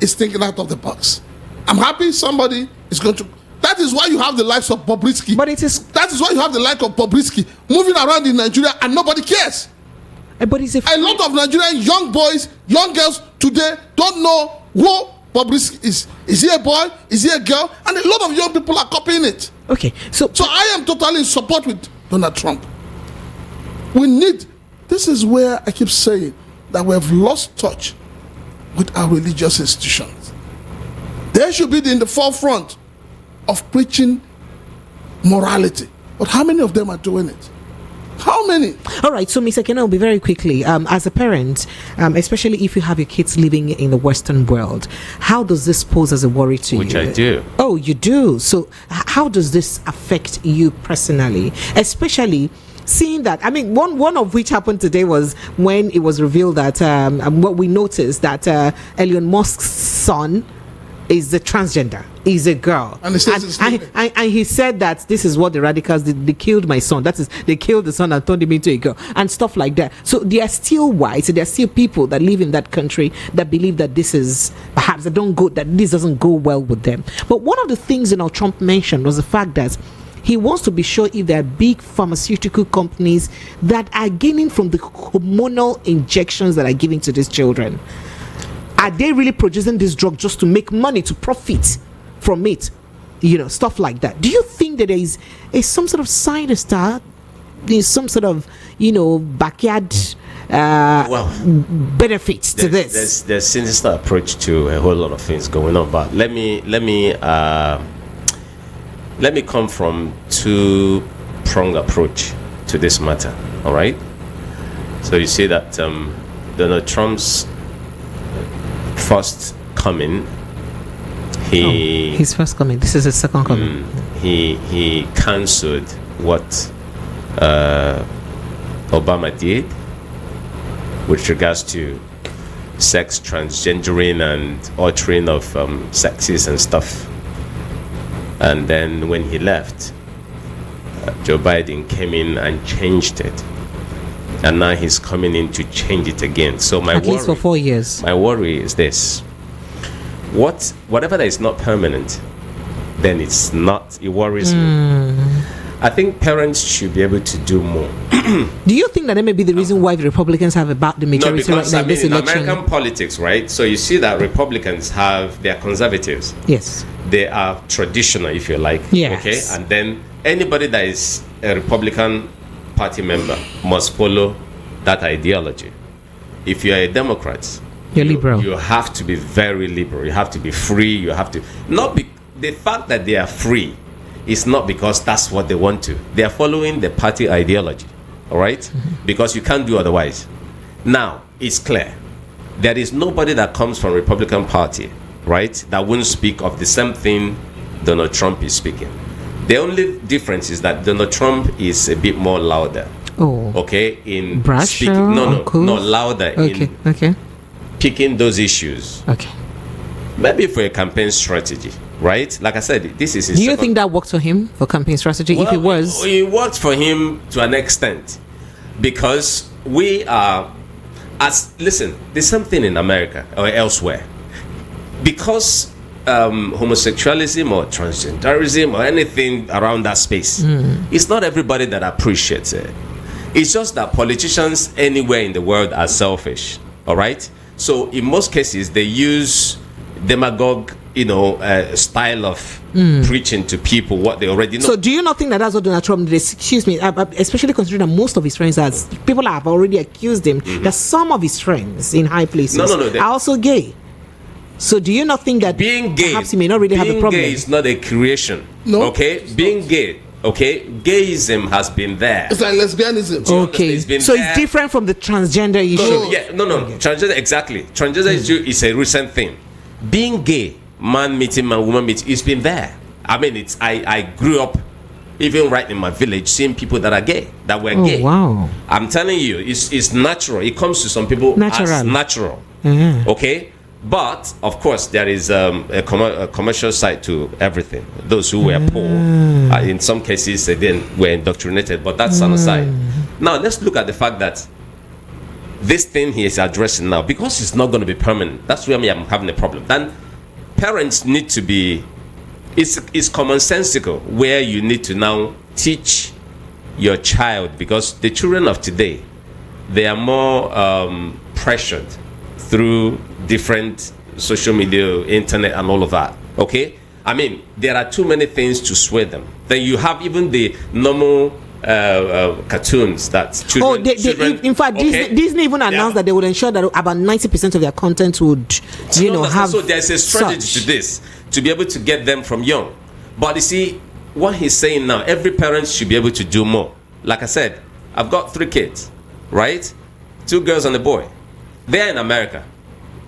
is thinking out of the box. I'm happy somebody is going to. That is why you have the likes of Bobrisky. But it is. That is why you have the like of Bobrisky moving around in Nigeria and nobody cares. But it's a lot of Nigerian young boys, young girls today don't know who Bobrisky is. Is he a boy? Is he a girl? And a lot of young people are copying it. Okay, so I am totally in support with Donald Trump. This is where I keep saying that we have lost touch with our religious institutions. They should be in the forefront of preaching morality. But how many of them are doing it? How many? All right, so Mr. Kenel, be very quickly, as a parent, especially if you have your kids living in the Western world, how does this pose as a worry to you? Which I do. Oh, you do? So how does this affect you personally? Especially seeing that, I mean, one of which happened today was when it was revealed that, what we noticed that Elon Musk's son is a transgender, is a girl, and he said that this is what the radicals did. They killed my son. That is, they killed the son and turned him into a girl and stuff like that. So they are still white. So there are still people that live in that country that believe that this is perhaps that this doesn't go well with them. But one of the things Trump mentioned was the fact that he wants to be sure if there are big pharmaceutical companies that are gaining from the hormonal injections that are given to these children. Are they really producing this drug just to make money, to profit from it? Stuff like that. Do you think that there is some sort of side star? There's some sort of, backyard benefits to this? There's sinister approach to a whole lot of things going on. But let me come from two-pronged approach to this matter. All right. So you see that Donald Trump's first coming, his first coming. This is his second coming. He cancelled what Obama did with regards to sex transgendering and altering of sexes and stuff. And then when he left, Joe Biden came in and changed it. And now he's coming in to change it again. So at least for 4 years. My worry is this: whatever that is not permanent, then it worries me. I think parents should be able to do more. Do you think that may be the reason why the Republicans have about the majority right now in this election? In American politics, right? So you see that Republicans have their conservatives. Yes. They are traditional, if you like. Yes. Okay. And then anybody that is a Republican Party member must follow that ideology. If you are a Democrat, you're liberal. You have to be very liberal. You have to be free. You have to the fact that they are free is not because that's what they want to. They are following the party ideology. All right? Mm-hmm. Because you can't do otherwise. Now, it's clear. There is nobody that comes from Republican Party, right, that wouldn't speak of the same thing Donald Trump is speaking. The only difference is that Donald Trump is a bit more louder. Oh. Okay? In brash, speaking. No, louder. Okay. Picking those issues. Okay. Maybe for a campaign strategy, right? Like I said, this is his Do you think that worked for him for campaign strategy? Well, if it was, it worked for him to an extent, because we are listen, there's something in America or elsewhere, because homosexualism or transgenderism or anything around that space, it's not everybody that appreciates it. It's just that politicians anywhere in the world are selfish. All right. So in most cases they use demagogue, style of preaching to people what they already know. So do you not think that that's what Donald Trump did? Excuse me, especially considering that most of his friends, as people have already accused him, that some of his friends in high places are also gay. So do you not think that being gay, perhaps he may not really have a problem? Being gay is not a creation. No. Okay? Being gay, okay? Gayism has been there. It's like lesbianism. Okay. So it's different from the transgender issue. No. Okay. Transgender, exactly. Transgender issue is a recent thing. Being gay, man meeting man, woman meeting, it's been there. I mean, I grew up even right in my village seeing people that are gay, that were gay. Wow. I'm telling you, it's natural. It comes to some people as natural. Okay? But of course, there is a commercial side to everything. Those who were poor, in some cases, they were indoctrinated. But that's on the side. Now let's look at the fact that this thing he is addressing now, because it's not going to be permanent. That's where I'm having a problem. Then parents need to be. It's commonsensical where you need to now teach your child, because the children of today, they are more pressured through different social media, internet, and all of that. Okay? I mean, there are too many things to sway them. Then you have even the normal cartoons that children... in fact, okay? Disney even announced that they would ensure that about 90% of their content would, have... So there's a strategy to this, to be able to get them from young. But you see, what he's saying now, every parent should be able to do more. Like I said, I've got 3 kids, right? 2 girls and a boy. They're in America.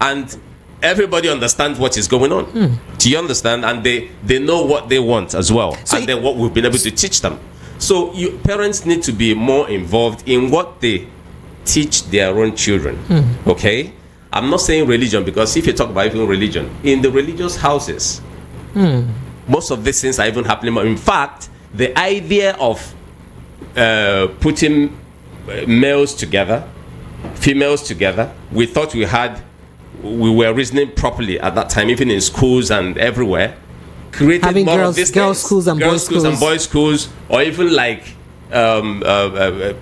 And everybody understands what is going on. Do you understand? And they know what they want as well. So and then what we've been able to teach them. So parents need to be more involved in what they teach their own children. Okay? I'm not saying religion, because if you talk about even religion, in the religious houses, most of these things are even happening. In fact, the idea of putting males together, females together, we thought we were reasoning properly at that time, even in schools and everywhere. Created having more of these girls schools and boys schools and boys schools, or even like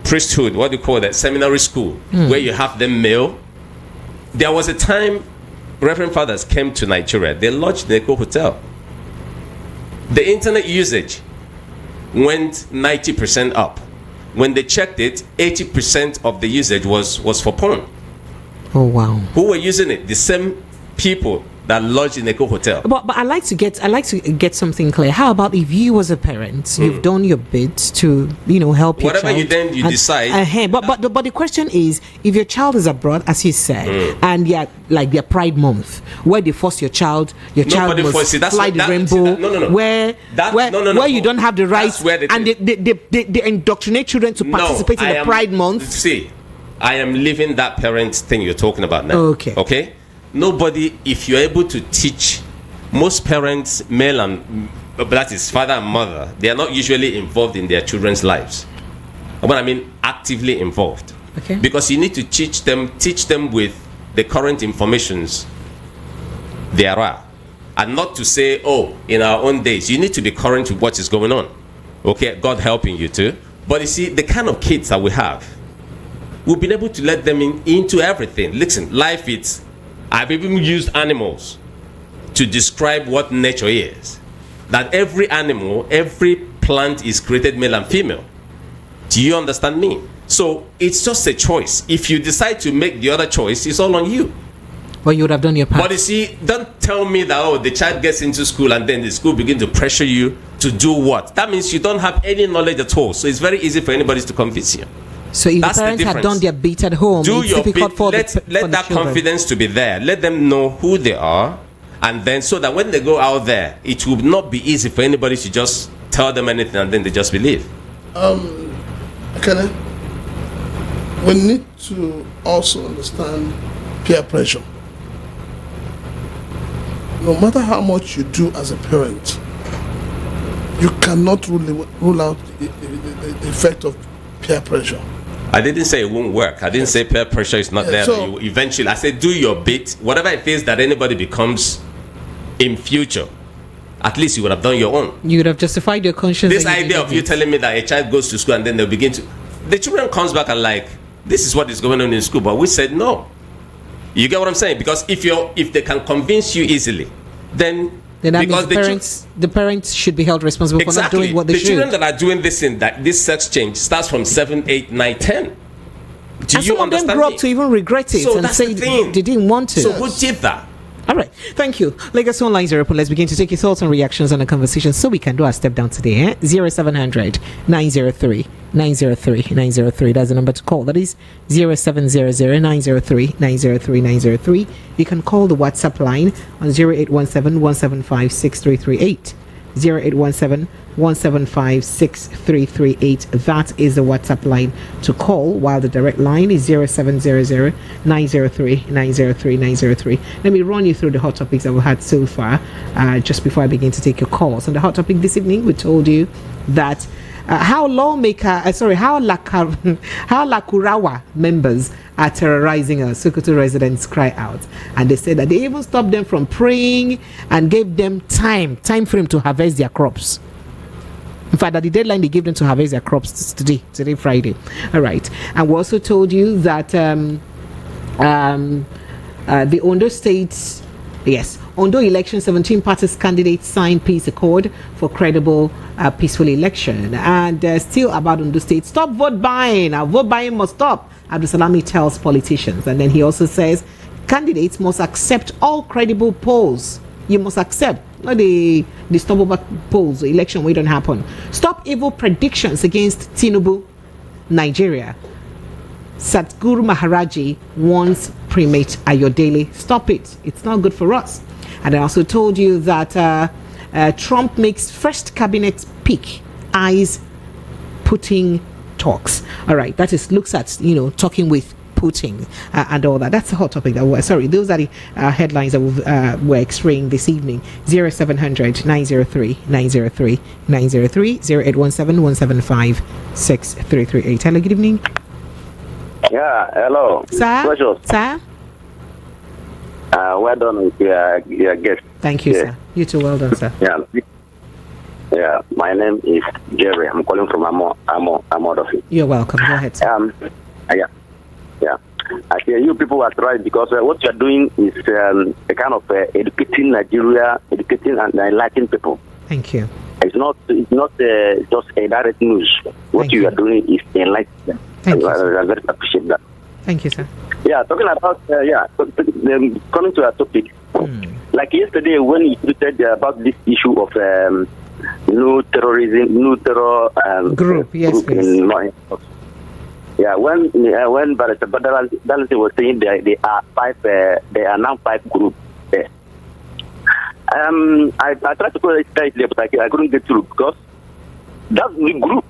priesthood, what do you call that, seminary school, where you have them male. There was a time Reverend Fathers came to Nigeria. They lodged in Eko Hotel. The internet usage went 90% up. When they checked it, 80% of the usage was for porn. Oh wow! Who were using it? The same people that lodged in Eko Hotel. But I like to get something clear. How about if you as a parent, you've done your bit to help your whatever child, you decide. But the question is, if your child is abroad, as you said, and like their Pride Month, where they force your child must fly the rainbow, where you don't have the rights, and they indoctrinate children to participate in the Pride Month. See, I am living that parent thing you're talking about now. Okay. Nobody, if you're able to teach, most parents, male and that is father and mother, they are not usually involved in their children's lives. But I mean actively involved. Okay. Because you need to teach them with the current informations there are. And not to say, in our own days, you need to be current with what is going on. Okay, God helping you too. But you see, the kind of kids that we have, we've been able to let them into everything. Listen, life I've even used animals to describe what nature is. That every animal, every plant is created male and female. Do you understand me? So it's just a choice. If you decide to make the other choice, it's all on you. Well, you would have done your part. But you see, don't tell me that, the child gets into school and then the school begins to pressure you to do what? That means you don't have any knowledge at all. So it's very easy for anybody to convince you. So if the parents had done their bit at home, do it's your difficult bit. for Let that confidence to be there. Let them know who they are, and then so that when they go out there, it will not be easy for anybody to just tell them anything and then they just believe. Okay. We need to also understand peer pressure. No matter how much you do as a parent, you cannot rule out the effect of peer pressure. I didn't say it won't work. I didn't say peer pressure is not there. So, you eventually, I said do your bit. Whatever it is that anybody becomes in future, at least you would have done your own. You would have justified your conscience. This idea of you telling me that a child goes to school and then they'll begin to... The children comes back and like, this is what is going on in school. But we said no. You get what I'm saying? Because if they can convince you easily, then that means the parents should be held responsible for not doing what they should. The children that are doing this sex change starts from 7, 8, 9, 10. Do and you some understand? of them grow up to even regret it and say they didn't want to. So who did that? All right, thank you. Legacy Online is open. Let's begin to take your thoughts and reactions on the conversation so we can do our step down today. 0700 903 903 903. That's the number to call. That is 0700 903 903 903. You can call the WhatsApp line on 0817 175 6338. 0817 175 6338. That is the WhatsApp line to call, while the direct line is 0700 903 903 903. Let me run you through the hot topics that we've had so far just before I begin to take your calls. On the hot topic this evening, we told you that how Lakurawa members are terrorizing us. Sokoto residents cry out, and they said that they even stopped them from praying and gave them time frame to harvest their crops. In fact, at the deadline they gave them to harvest their crops today Friday. All right, and we also told you that the Ondo State, Ondo election, 17 parties candidates signed peace accord for credible, peaceful election. And still about Ondo State, stop vote buying. Vote buying must stop, Abdul Salami tells politicians. And then he also says candidates must accept all credible polls. You must accept not the stop over polls, the election we don't happen. Stop evil predictions against Tinubu, Nigeria. Satguru Maharaji wants primate Ayodele. Stop it. It's not good for us. And I also told you that Trump makes first cabinet pick, eyes Putin talks. All right, that is looks at talking with Putin and all that. That's the hot topic. Those are the headlines that we're extraying this evening. 0700 903 903 903 0817 175 6338. Hello, good evening. Yeah, hello. Sir? Pleasure. Sir? Well done with your guest. Thank you, sir. You too, well done, sir. Yeah, my name is Jerry. I'm calling from Amodofin. You're welcome. Go ahead, sir. Yeah. I hear you people are right because what you're doing is a kind of educating Nigeria, educating and enlightening people. Thank you. It's not just a direct news. What you are doing is enlightening. Thank you, I very appreciate that. Thank you, sir. Yeah, talking about coming to our topic. Like yesterday when you tweeted about this issue of new terror group. Yes, please. Yeah, when Barrister Badalasi was saying they are now 5 groups there. I tried to call it slightly, but I couldn't get through because that's the group.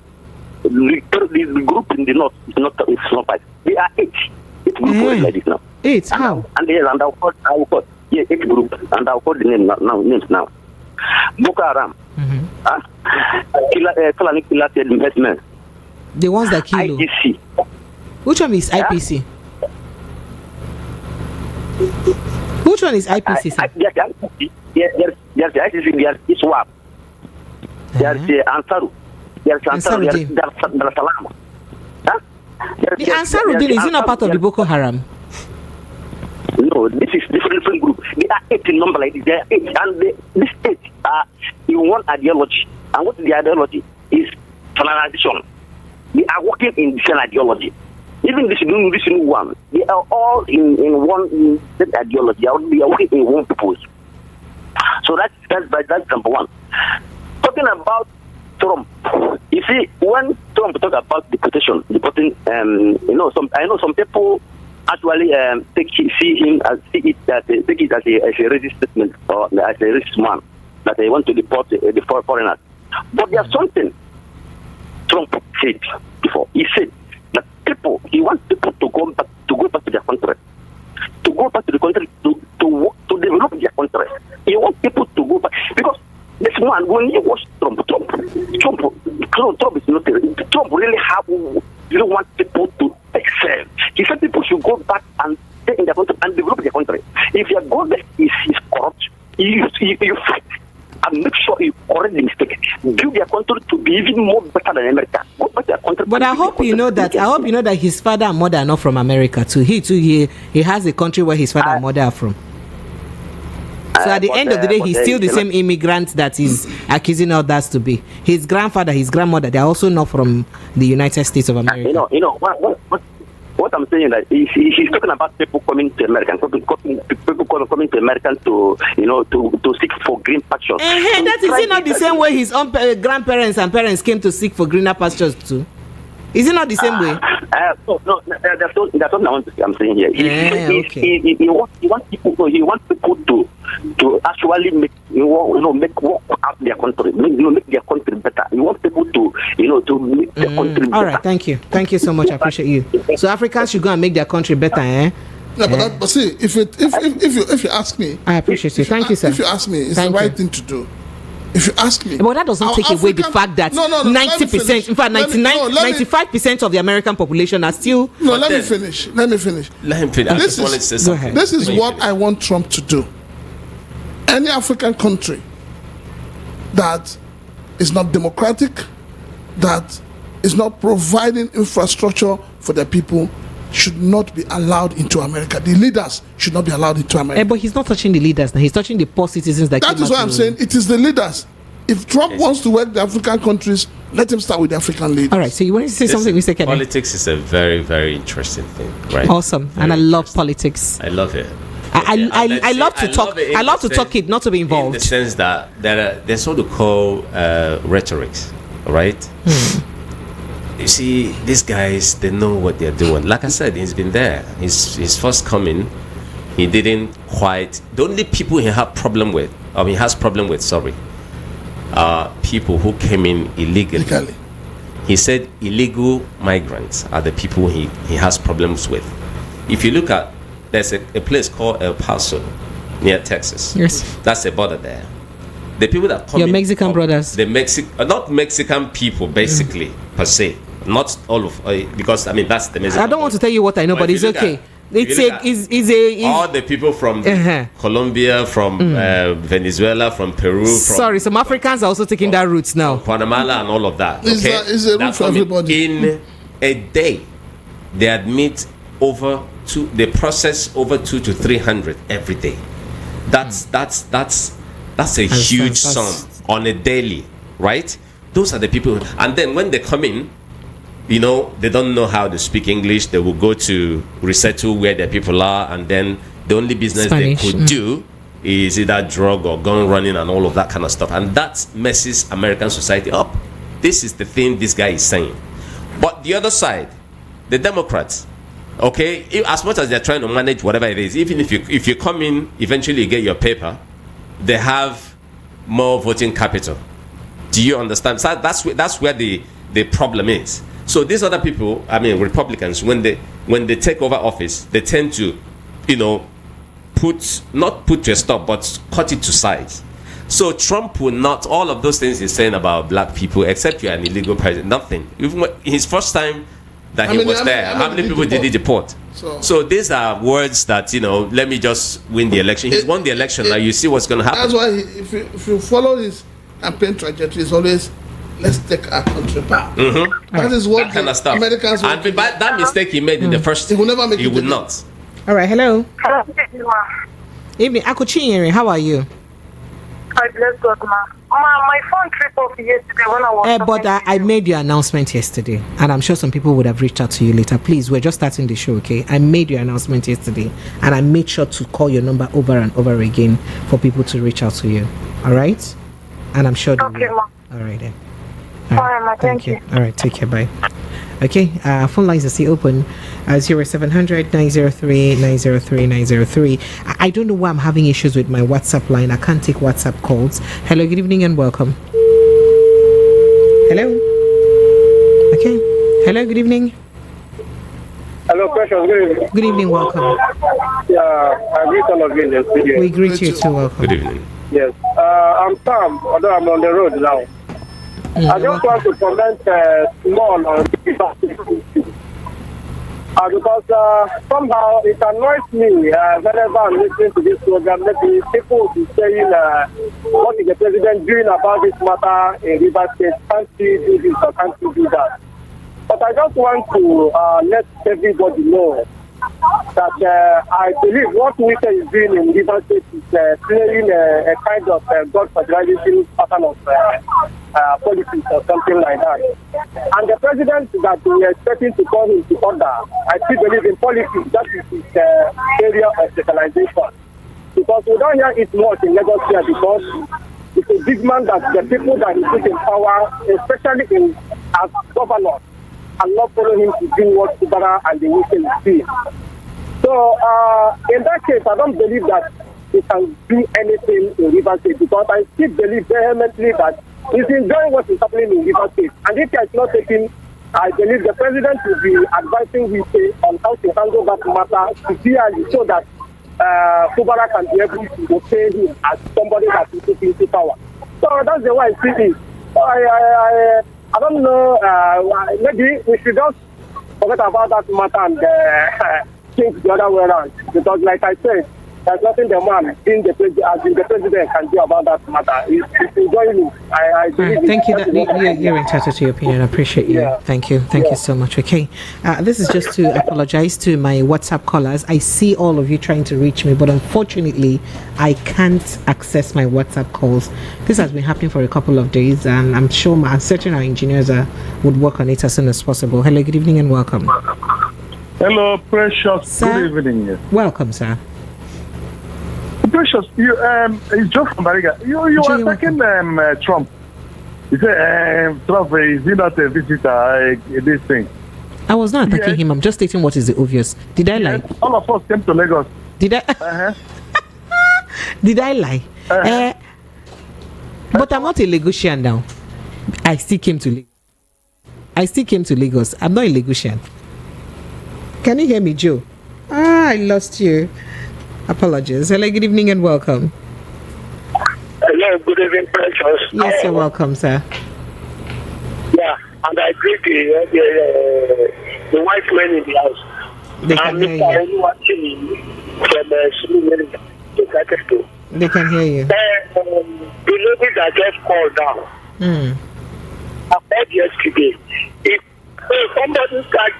The group in the north is not 5. They are 8. 8 groups like this now. 8? How? And I'll call 8 groups, and I'll call the names now. Boko Haram. Fulani Killer investment. The ones that kill. IGC. Which one is IPC? Which one is IPC, sir? There's the ICC, there's ISWAP, there's the Ansaru, there's Ansaruddin. There's Salam. The Ansaruddin, is it not part of the Boko Haram? No, this is different group. They are 8 in number like this. They are 8, and these 8 are in one ideology. And what the ideology is colonization. They are working in the same ideology. Even this new one, they are all in one ideology. They are working in one purpose. So that's number one. Talking about Trump, you see, when Trump talk about deporting, I know some people actually take it as a racist statement or as a racist man that they want to deport the foreigners. But there's something Trump said before. He said that he wants people to go back to their country, to go back to the country to develop their country. He wants people to go back because this man, when you watch Trump is not. Trump really want people to excel. He said people should go back and stay in their country and develop their country. If your government is corrupt, you fight and make sure you correct the mistake. Build their country to be even more better than America. Go back to their country. But I hope you know that. I hope you know that his father and mother are not from America too. He has a country where his father and mother are from. So at the end of the day, he's still the same immigrant that he's accusing others to be. His grandfather, his grandmother, they are also not from the United States of America. What I'm saying that he's talking about people coming to America, people coming to America to seek for green pastures. That is it not the same way his own grandparents and parents came to seek for greener pastures too? Is it not the same way? No, that's what I'm saying here. He wants people to actually make work out their country, make their country better. He wants people to make their country better. All right, thank you so much. I appreciate you. So Africans should go and make their country better, eh? No, but see, if you ask me, I appreciate you. Thank you, sir. If you ask me, it's the right thing to do. If you ask me, but that doesn't take away the fact that 90%, in fact, 95% of the American population are still. No, let me finish. Let him finish. This is what I want Trump to do. Any African country that is not democratic, that is not providing infrastructure for their people, should not be allowed into America. The leaders should not be allowed into America. But he's not touching the leaders now. He's touching the poor citizens that is what I'm saying. It is the leaders. If Trump wants to work the African countries, let him start with the African leaders. All right. So you want to say something, Mr. Kennedy? Politics is a very, very interesting thing, right? Awesome. And I love politics. I love it. I love to talk. I love to talk it, not to be involved. In the sense that there's what we call rhetorics, right? You see, these guys, they know what they're doing. Like I said, he's been there. His first coming, he didn't quite. The only people he has problem with, sorry, people who came in illegally. He said illegal migrants are the people he has problems with. If you look at, there's a place called El Paso near Texas. Yes. That's the border there. The people that come your Mexican brothers. The not Mexican people, basically, per se. Not all of, because, I mean, that's the Mexican. I don't want to tell you what I know, but it's okay. It's all the people from Colombia, from Venezuela, from Peru. Sorry, some Africans are also taking that route now. Guatemala and all of that. Okay? It's a route for everybody. In a day, they admit they process over 200 to 300 every day. That's a huge sum on a daily, right? Those are the people, and then when they come in, you know, they don't know how to speak English. They will go to resettle where their people are, and then the only business Spanish. They could do is either drug or gun running and all of that kind of stuff, and that messes American society up. This is the thing this guy is saying. But the other side, the Democrats, okay, as much as they're trying to manage whatever it is, even if you come in, eventually you get your paper, they have more voting capital. Do you understand? So that's where the problem is. So these other people, I mean Republicans, when they take over office, they tend to, you know, not put to a stop, but cut it to size. So Trump will not, all of those things he's saying about black people, except you're an illegal president, nothing. Even his first time that he was there, how many people did he deport? So these are words that, you know, let me just win the election. He's won the election, now you see what's going to happen. That's why if you follow his campaign trajectory, it's always, let's take our country back. That is what kind of stuff. Americans and by that mistake he made in the first, he will never make it. He would not. All right, hello. Evening, Akuchinyere, how are you? I bless God, ma. My phone tripped off yesterday when I was but I made your announcement yesterday, and I'm sure some people would have reached out to you later. Please, we're just starting the show, okay? I made your announcement yesterday, and I made sure to call your number over and over again for people to reach out to you. All right? And I'm sure they will. Ma. All right, then. All right, ma. Thank you. All right, take care. Bye. Okay, phone lines are still open. 0700 903 903 903. I don't know why I'm having issues with my WhatsApp line. I can't take WhatsApp calls. Hello, good evening and welcome. Hello. Okay. Hello, good evening. Hello, Precious. Good evening. Good evening, welcome. Yeah, I greet all of you in the studio. We greet you too, welcome. Good evening. Yes. I'm Sam, although I'm on the road now. I just want to comment small on because somehow it annoys me whenever I'm listening to this program. Maybe people will be saying, what is the president doing about this matter in River State? Can't he do this or can't he do that? But I just want to let everybody know that I believe what Wike is doing in River State is playing a kind of God-fertilizing pattern of politics or something like that. And the president that we are expecting to call him to order, I still believe in politics, that is his area of specialization. Because we don't hear it much in Lagos here because it's a big man that the people that he put in power, especially as governor, and not follow him to do what Kubara and the weekend see. So, in that case, I don't believe that he can do anything in River State because I still believe vehemently that he's enjoying what is happening in River State. And if he is not taking, I believe the president will be advising him on how to handle that matter clearly so that Kubara can be able to obey him as somebody that is taking into power. So, that's the way I see it. So, I don't know, maybe we should just forget about that matter and think the other way around. Because like I said, there's nothing the man being the president can do about that matter. He's enjoying it. I believe thank you. You're entitled to your opinion. I appreciate you. Yeah. Thank you. Thank you so much. Okay. This is just to apologize to my WhatsApp callers. I see all of you trying to reach me, but unfortunately, I can't access my WhatsApp calls. This has been happening for a couple of days, and I'm certain our engineers would work on it as soon as possible. Hello, good evening, and welcome. Hello, Precious. Sir? Good evening. Welcome, sir. Precious, it's just from Bariga. You are attacking Trump. You say Trump is not a visitor in this thing. I was not attacking him. I'm just stating what is the obvious. Did I lie? All of us came to Lagos. Did I? Did I lie? But I'm not a Lagosian now. I still came to Lagos. I'm not a Lagosian. Can you hear me, Joe? I lost you. Apologies. Hello, good evening and welcome. Hello, good evening, Precious. Yes, you're welcome, sir. Yeah, and I greet the white men in the house. They can hear you. They can hear you. The lady that just called down. I heard yesterday. If somebody can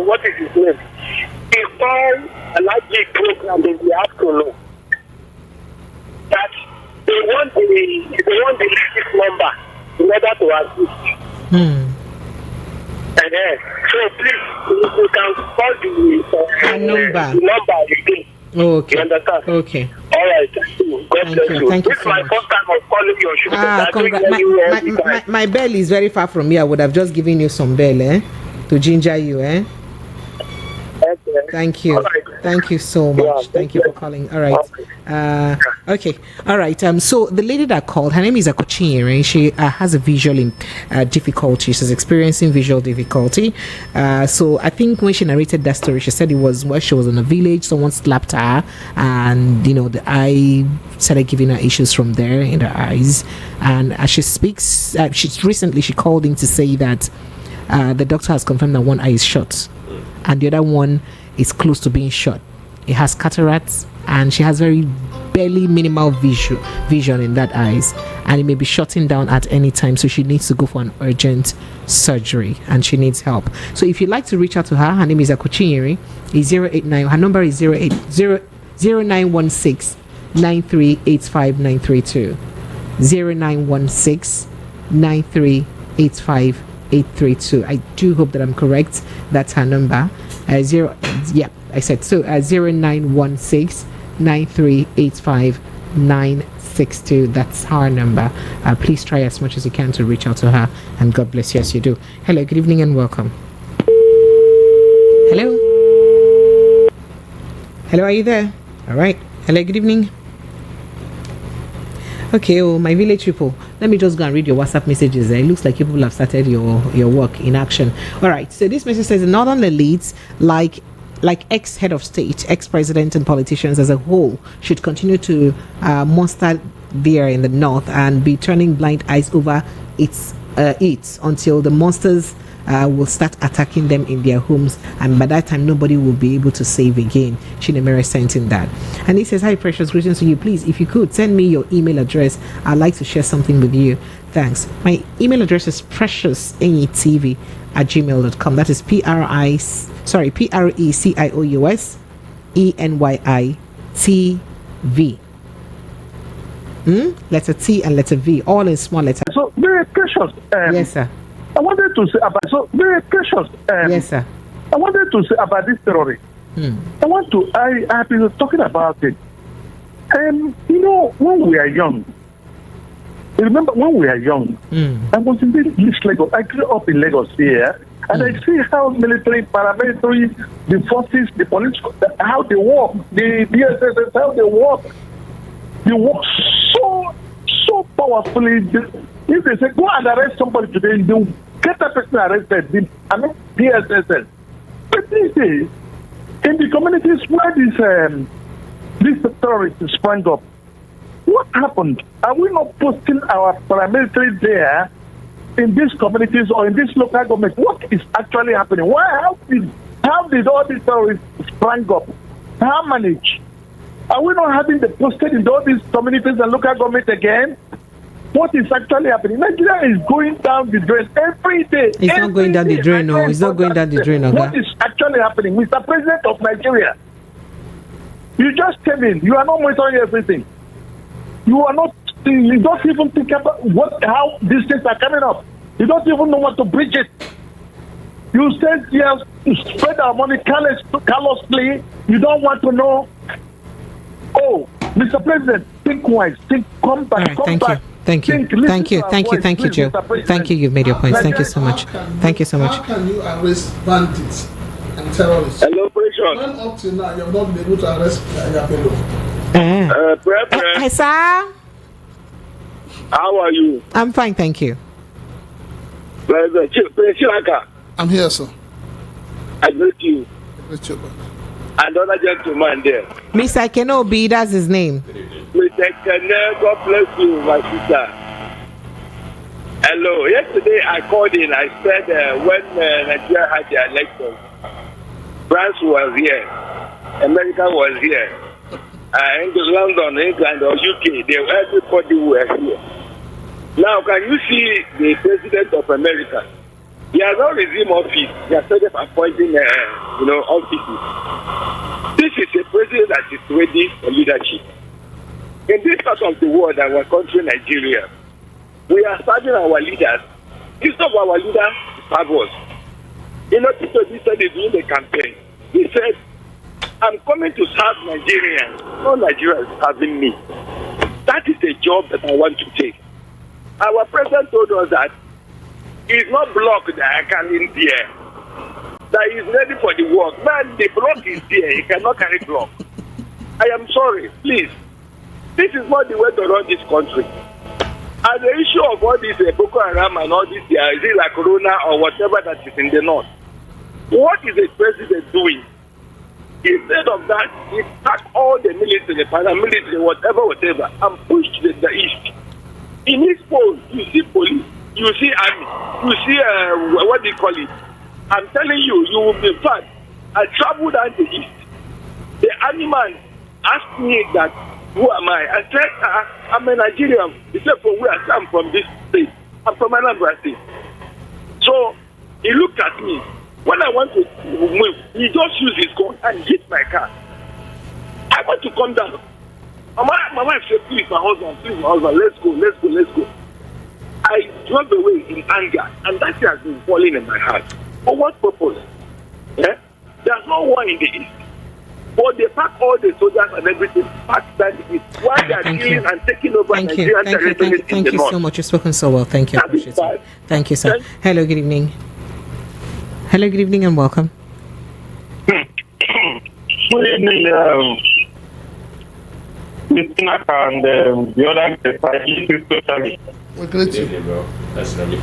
what is his name? He called a large program in the afternoon. That they want the latest number in order to assist. So please, you can call the number again. Okay. You understand? Okay. All right. Thank you. God bless you. Thank you This is so my much. first time of calling your show. My bell is very far from me. I would have just given you some bell, to ginger you, Okay. Thank you. Right. Thank you so much. Yeah, thank you for calling. All right. Okay. All right. So the lady that called, her name is Akochinyere. She has a visual difficulty. She's experiencing visual difficulty. So I think when she narrated that story, she said it was where she was in a village. Someone slapped her, and the eye started giving her issues from there in her eyes. And as she speaks, she called in to say that the doctor has confirmed that one eye is shut, and the other one is close to being shut. It has cataracts, and she has very barely minimal vision in that eyes, and it may be shutting down at any time, so she needs to go for an urgent surgery and she needs help. So if you'd like to reach out to her name is Akochinyere. Is 089, her number is 0916 9385932 0916 9385832. I do hope that I'm correct. That's her number. I said so. 0916 9385962. That's her number. Please try as much as you can to reach out to her, and God bless you as you do. Hello, good evening and welcome. Hello, are you there? All right. Hello, good evening. Okay, my village people, let me just go and read your WhatsApp messages. It looks like people have started your work in action. All right, so this message says the northern elites, like ex-head of state, ex-president and politicians as a whole, should continue to muster there in the north and be turning blind eyes over it until the monsters will start attacking them in their homes, and by that time nobody will be able to save again. Chinemere sent in that, and he says, hi Precious, greetings to you. Please, if you could send me your email address, I'd like to share something with you. Thanks. My email address is preciousleCious@gmail.com. that is PRECIOUSENYITV. Letter T and letter V, all in small letter. So very Precious. Yes, sir. I wanted to say about very Precious. Yes, sir. I wanted to say about this terrorist. I've been talking about it. When we are young, remember when we are young, I was in this Lagos. I grew up in Lagos here, and I see how military, paramilitary, the forces, the police, how they work, the DSS, how they work. They work so powerfully. If they say go and arrest somebody today, they will get that person arrested. DSS. But these days, in the communities where these terrorists sprang up, what happened? Are we not posting our paramilitary there in these communities or in this local government? What is actually happening? How did all these terrorists sprang up? How manage? Are we not having the posted in all these communities and local government again? What is actually happening? Nigeria is going down the drain every day. It's not going down the drain, no. It's not going down the drain, okay? What is actually happening? Mr. President of Nigeria, you just came in. You are not monitoring everything. You don't even think about how these things are coming up. You don't even know what to bridge it. You said you have to spread our money carelessly. You don't want to know. Oh, Mr. President, think wise, come back, right, thank you. Thank you, Joe. Thank you. You've made your points. Thank you so much. Thank you so much. How can you arrest bandits and terrorists? Hello, Precious. When up to now you have not been able to arrest Yapelo. Hi, sir. How are you? I'm fine, thank you. President Chilaka. I'm here, sir. I greet you. I greet you, man. Another gentleman there. Mr. Kenobi, that's his name. Mr. Kene, God bless you, my sister. Hello. Yesterday I called in. I said when Nigeria had the elections, France was here, America was here, London, England, or UK. Everybody were here. Now, can you see the president of America? He has not resumed office. He has started appointing, offices. This is a president that is ready for leadership. In this part of the world, our country, Nigeria, we are serving our leaders. Instead of our leaders to serve us. Tito said during the campaign, he said, I'm coming to serve Nigerians. No Nigeria is serving me. That is a job that I want to take. Our president told us that he's not blocked that I can in there. That he's ready for the work. Man, the block is there. He cannot carry block. I am sorry. Please. This is not the way to run this country. And the issue of all this Boko Haram and all this, is it Lakurawa or whatever that is in the north? What is the president doing? Instead of that, he packed all the military, the paramilitary, whatever, and pushed the east. In his phone, you see police, you see army, you see, what do you call it? I'm telling you, you will be fat. I traveled down the east. The army man asked me that, who am I? I said, I'm a Nigerian. He said, from where? I'm from this state. I'm from Anambra State. So, he looked at me. When I want to move, he just used his gun and hit my car. I want to come down. My wife said, please, my husband, let's go. I drove away in anger, and that has been falling in my heart. For what purpose? There's no war in the east. But they pack all the soldiers and everything back that the east. Why they are killing and taking over Nigerian territory? Thank you so much. You've spoken so well. Thank you. I appreciate it. Thank you, sir. Hello, good evening. Hello, good evening, and welcome. Good evening, Mr. Naka and the other guests. I listen totally. We greet you. That's lovely.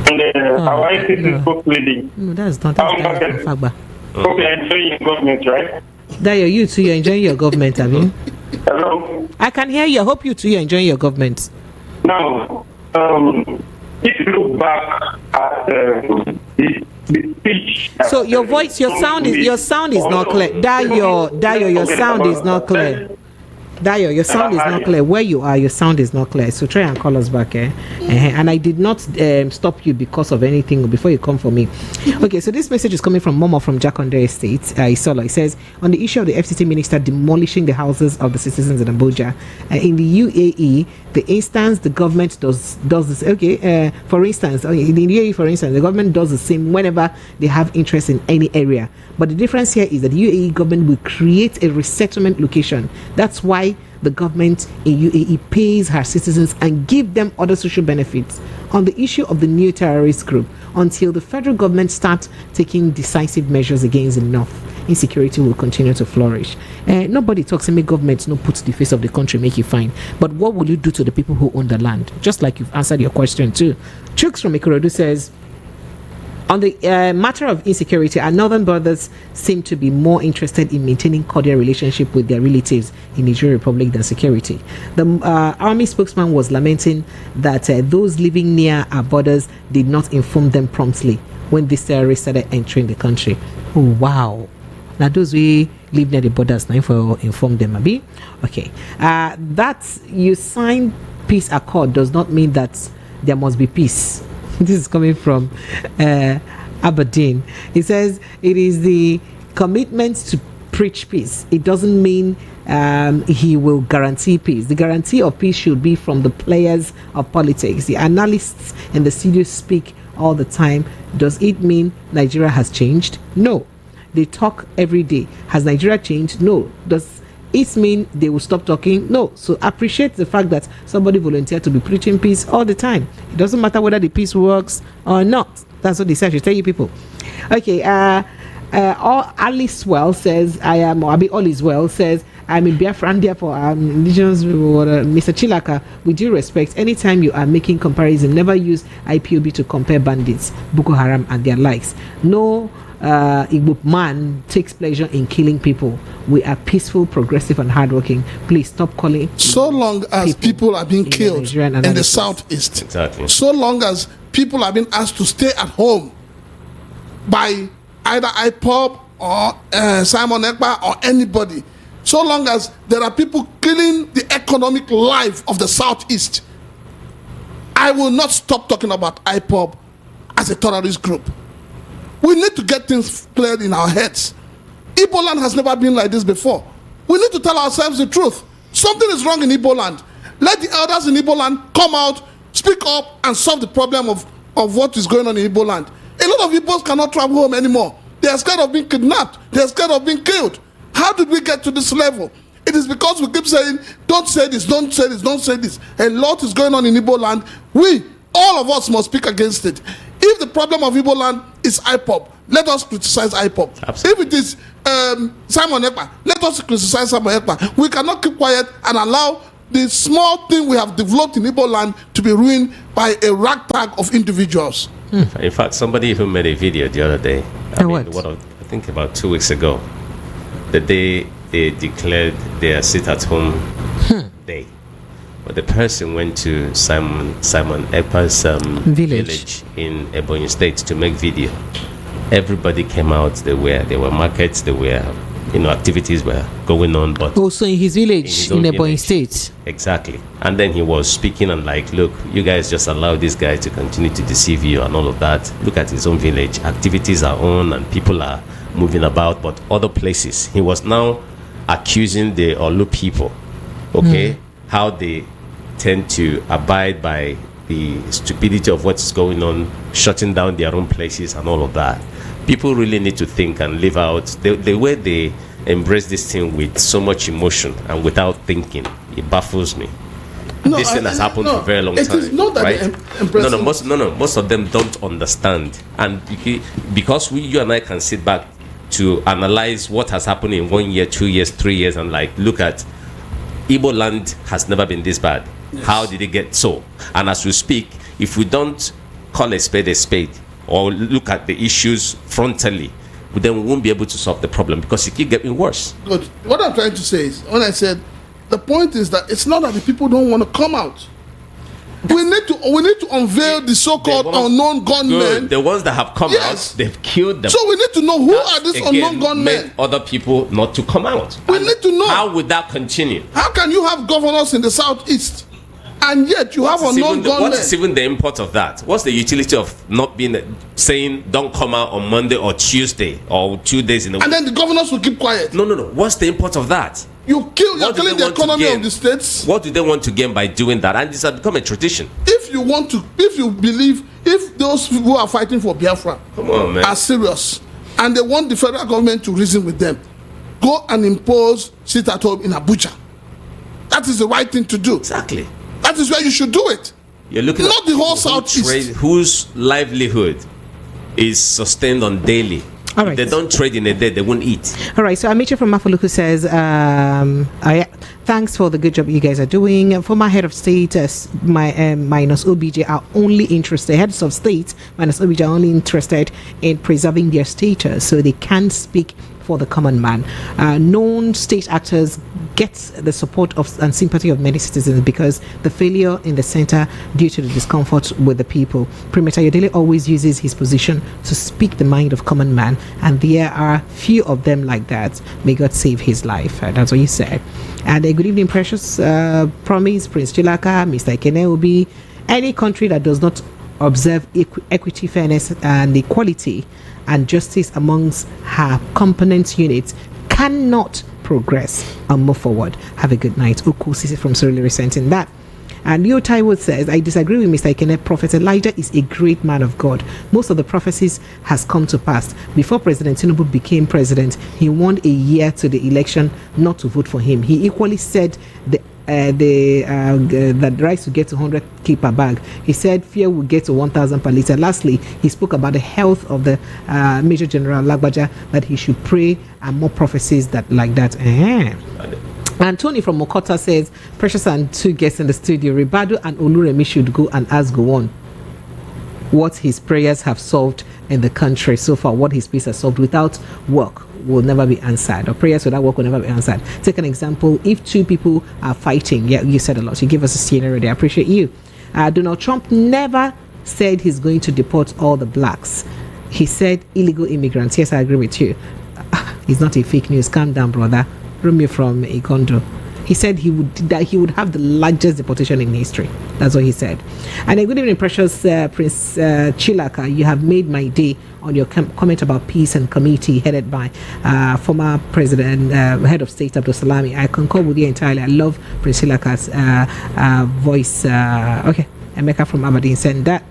And our ICC spoke lady. No, that's not. That's Fagba. Okay, enjoying government, right? Dayo, you too, you're enjoying your government, I mean. Hello? I can hear you. I hope you too, you're enjoying your government. Now, if you look back at the speech. So your voice, your sound is not clear. Dayo, your sound is not clear. Dayo, your sound is not clear. Where you are, your sound is not clear. So try and call us back, And I did not stop you because of anything before you come for me. Okay, so this message is coming from Momo from Jakonde Estate. Isola. It says, on the issue of the FCT minister demolishing the houses of the citizens in Abuja, in the UAE, the instance the government does this. Okay, for instance, in the UAE, for instance, the government does the same whenever they have interest in any area. But the difference here is that the UAE government will create a resettlement location. That's why the government in UAE pays her citizens and give them other social benefits. On the issue of the new terrorist group, until the federal government starts taking decisive measures against enough, insecurity will continue to flourish. Nobody talks and make government no put the face of the country, make it fine. But what will you do to the people who own the land? Just like you've answered your question too. Chooks from Ikorodu says, on the matter of insecurity, our northern brothers seem to be more interested in maintaining cordial relationship with their relatives in the Nigeria Republic than security. The army spokesman was lamenting that those living near our borders did not inform them promptly when these terrorists started entering the country. Oh, wow. Now those we live near the borders, now for inform them, Abi. Okay. That you sign peace accord does not mean that there must be peace. This is coming from Aberdeen. It says it is the commitment to preach peace. It doesn't mean he will guarantee peace. The guarantee of peace should be from the players of politics. The analysts in the studio speak all the time. Does it mean Nigeria has changed? No. They talk every day. Has Nigeria changed? No. Does it mean they will stop talking? No. So appreciate the fact that somebody volunteered to be preaching peace all the time. It doesn't matter whether the peace works or not. That's what they say. I should tell you people. Okay. Alice Well says, all is well says, I'm in Biafra, and therefore indigenous Mr. Chilaka, with due respect, anytime you are making comparison, never use IPOB to compare bandits, Boko Haram and their likes. No Igbo man takes pleasure in killing people. We are peaceful, progressive and hardworking. Please stop calling. So long as people are being killed in the southeast, exactly. So long as people are being asked to stay at home by either IPOB or Simon Ekpa or anybody, so long as there are people killing the economic life of the southeast, I will not stop talking about IPOB as a terrorist group. We need to get things cleared in our heads. Igbo land has never been like this before. We need to tell ourselves the truth. Something is wrong in Igbo land. Let the elders in Igbo land come out, speak up, and solve the problem of what is going on in Igbo land. A lot of Igbos cannot travel home anymore. They are scared of being kidnapped. They are scared of being killed. How did we get to this level? It is because we keep saying, don't say this, don't say this, don't say this. A lot is going on in Igbo land. We, all of us, must speak against it. If the problem of Igbo land is IPOB, let us criticize IPOB. Absolutely. If it is Simon Ekpa, let us criticize Simon Ekpa. We cannot keep quiet and allow the small thing we have developed in Igbo land to be ruined by a ragtag of individuals. In fact, somebody even made a video the other day. I think about 2 weeks ago. The day they declared their sit-at-home day. But the person went to Simon Ekpa's village in Ebonyi State to make video. Everybody came out. There were markets. There were activities were going on. But also in his village in Ebonyi State. Exactly. And then he was speaking and like, look, you guys just allow this guy to continue to deceive you and all of that. Look at his own village. Activities are on and people are moving about, but other places. He was now accusing the Olu people, how they tend to abide by the stupidity of what's going on, shutting down their own places and all of that. People really need to think and live out the way they embrace this thing with so much emotion and without thinking. It baffles me. This thing has happened for a very long time. It is not that right? Most of them don't understand, and because you and I can sit back to analyze what has happened in 1 year, 2 years, 3 years, and like look at Igbo land has never been this bad. Yes. How did it get so? And as we speak, if we don't call a spade, or look at the issues frontally, then we won't be able to solve the problem because it keeps getting worse. Good. What I'm trying to say is, when I said the point is that it's not that the people don't want to come out. We need to unveil the so-called unknown gunmen. The ones that have come out, they've killed them. So we need to know who are these unknown gunmen. Other people not to come out. We need to know. How would that continue? How can you have governors in the southeast and yet you have unknown gunmen? What is even the import of that? What's the utility of not saying don't come out on Monday or Tuesday or 2 days in a week? And then the governors will keep quiet. No. What's the import of that? You're killing the economy of the states. What do they want to gain by doing that? And this has become a tradition. If those people who are fighting for Biafra are serious and they want the federal government to reason with them, go and impose sit-at-home in Abuja. That is the right thing to do. Exactly. That is where you should do it. You're looking not the whole southeast. Whose livelihood is sustained on daily. All right. If they don't trade in a day, they won't eat. All right. So Amiche from Mafoluku says, thanks for the good job you guys are doing. Former head of state minus OBJ are only interested, heads of state minus OBJ are only interested in preserving their status, so they can't speak for the common man. Non-state actors get the support of and sympathy of many citizens because the failure in the center due to the discomfort with the people. Premier Tayodele always uses his position to speak the mind of common man, and there are few of them like that. May God save his life. That's what you said. And good evening, precious. Promise, Prince Chilaka, Mr. Ikene Obi. Any country that does not observe equity, fairness, and equality and justice amongst her component units cannot progress and move forward. Have a good night. Uku Sisi from Surrey sent in that. And Leo Taiwo says, I disagree with Mr. Ikene. Prophet Elijah is a great man of God. Most of the prophecies has come to pass. Before President Tinubu became president, he wanted a year to the election not to vote for him. He equally said the rice will get to 100k per bag. He said fear will get to 1,000 per liter. Lastly, he spoke about the health of the Major General Lagbaja, that he should pray, and more prophecies like that. And Tony from Mokota says, Precious and two guests in the studio, Ribadu and Oluremi should go and ask Gowon what his prayers have solved in the country so far. What his prayers have solved without work will never be answered, or prayers without work will never be answered. Take an example. If two people are fighting, yeah, you said a lot. You give us a scenario there. I appreciate you. Donald Trump never said he's going to deport all the blacks. He said illegal immigrants. Yes, I agree with you. It's not a fake news. Calm down, brother. Romeo from Ikondo. He said he would have the largest deportation in history. That's what he said. And a good evening, precious Prince Chilaka. You have made my day on your comment about peace and committee headed by former president, head of state Abdul Salami. I concur with you entirely. I love Prince Chilaka's voice. Okay, Emeka from Aberdeen sent that.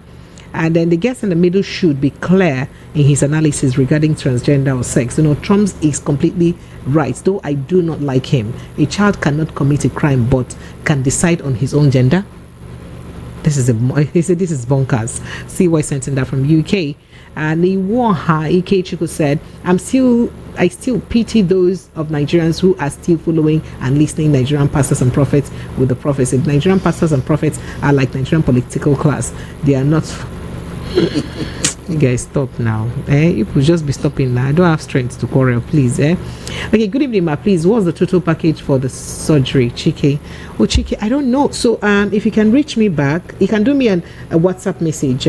And then the guest in the middle should be clear in his analysis regarding transgender or sex. Trump is completely right, though I do not like him. A child cannot commit a crime but can decide on his own gender. He said this is bonkers. See why sent that from UK. And Ike Chiku said, I still pity those of Nigerians who are still following and listening Nigerian pastors and prophets with the prophets. If Nigerian pastors and prophets are like Nigerian political class, they are not. You guys stop now. You could just be stopping now. I don't have strength to quarrel, please. Okay, good evening, ma. Please, what's the total package for the surgery? Chike, I don't know. So if you can reach me back, you can do me a WhatsApp message.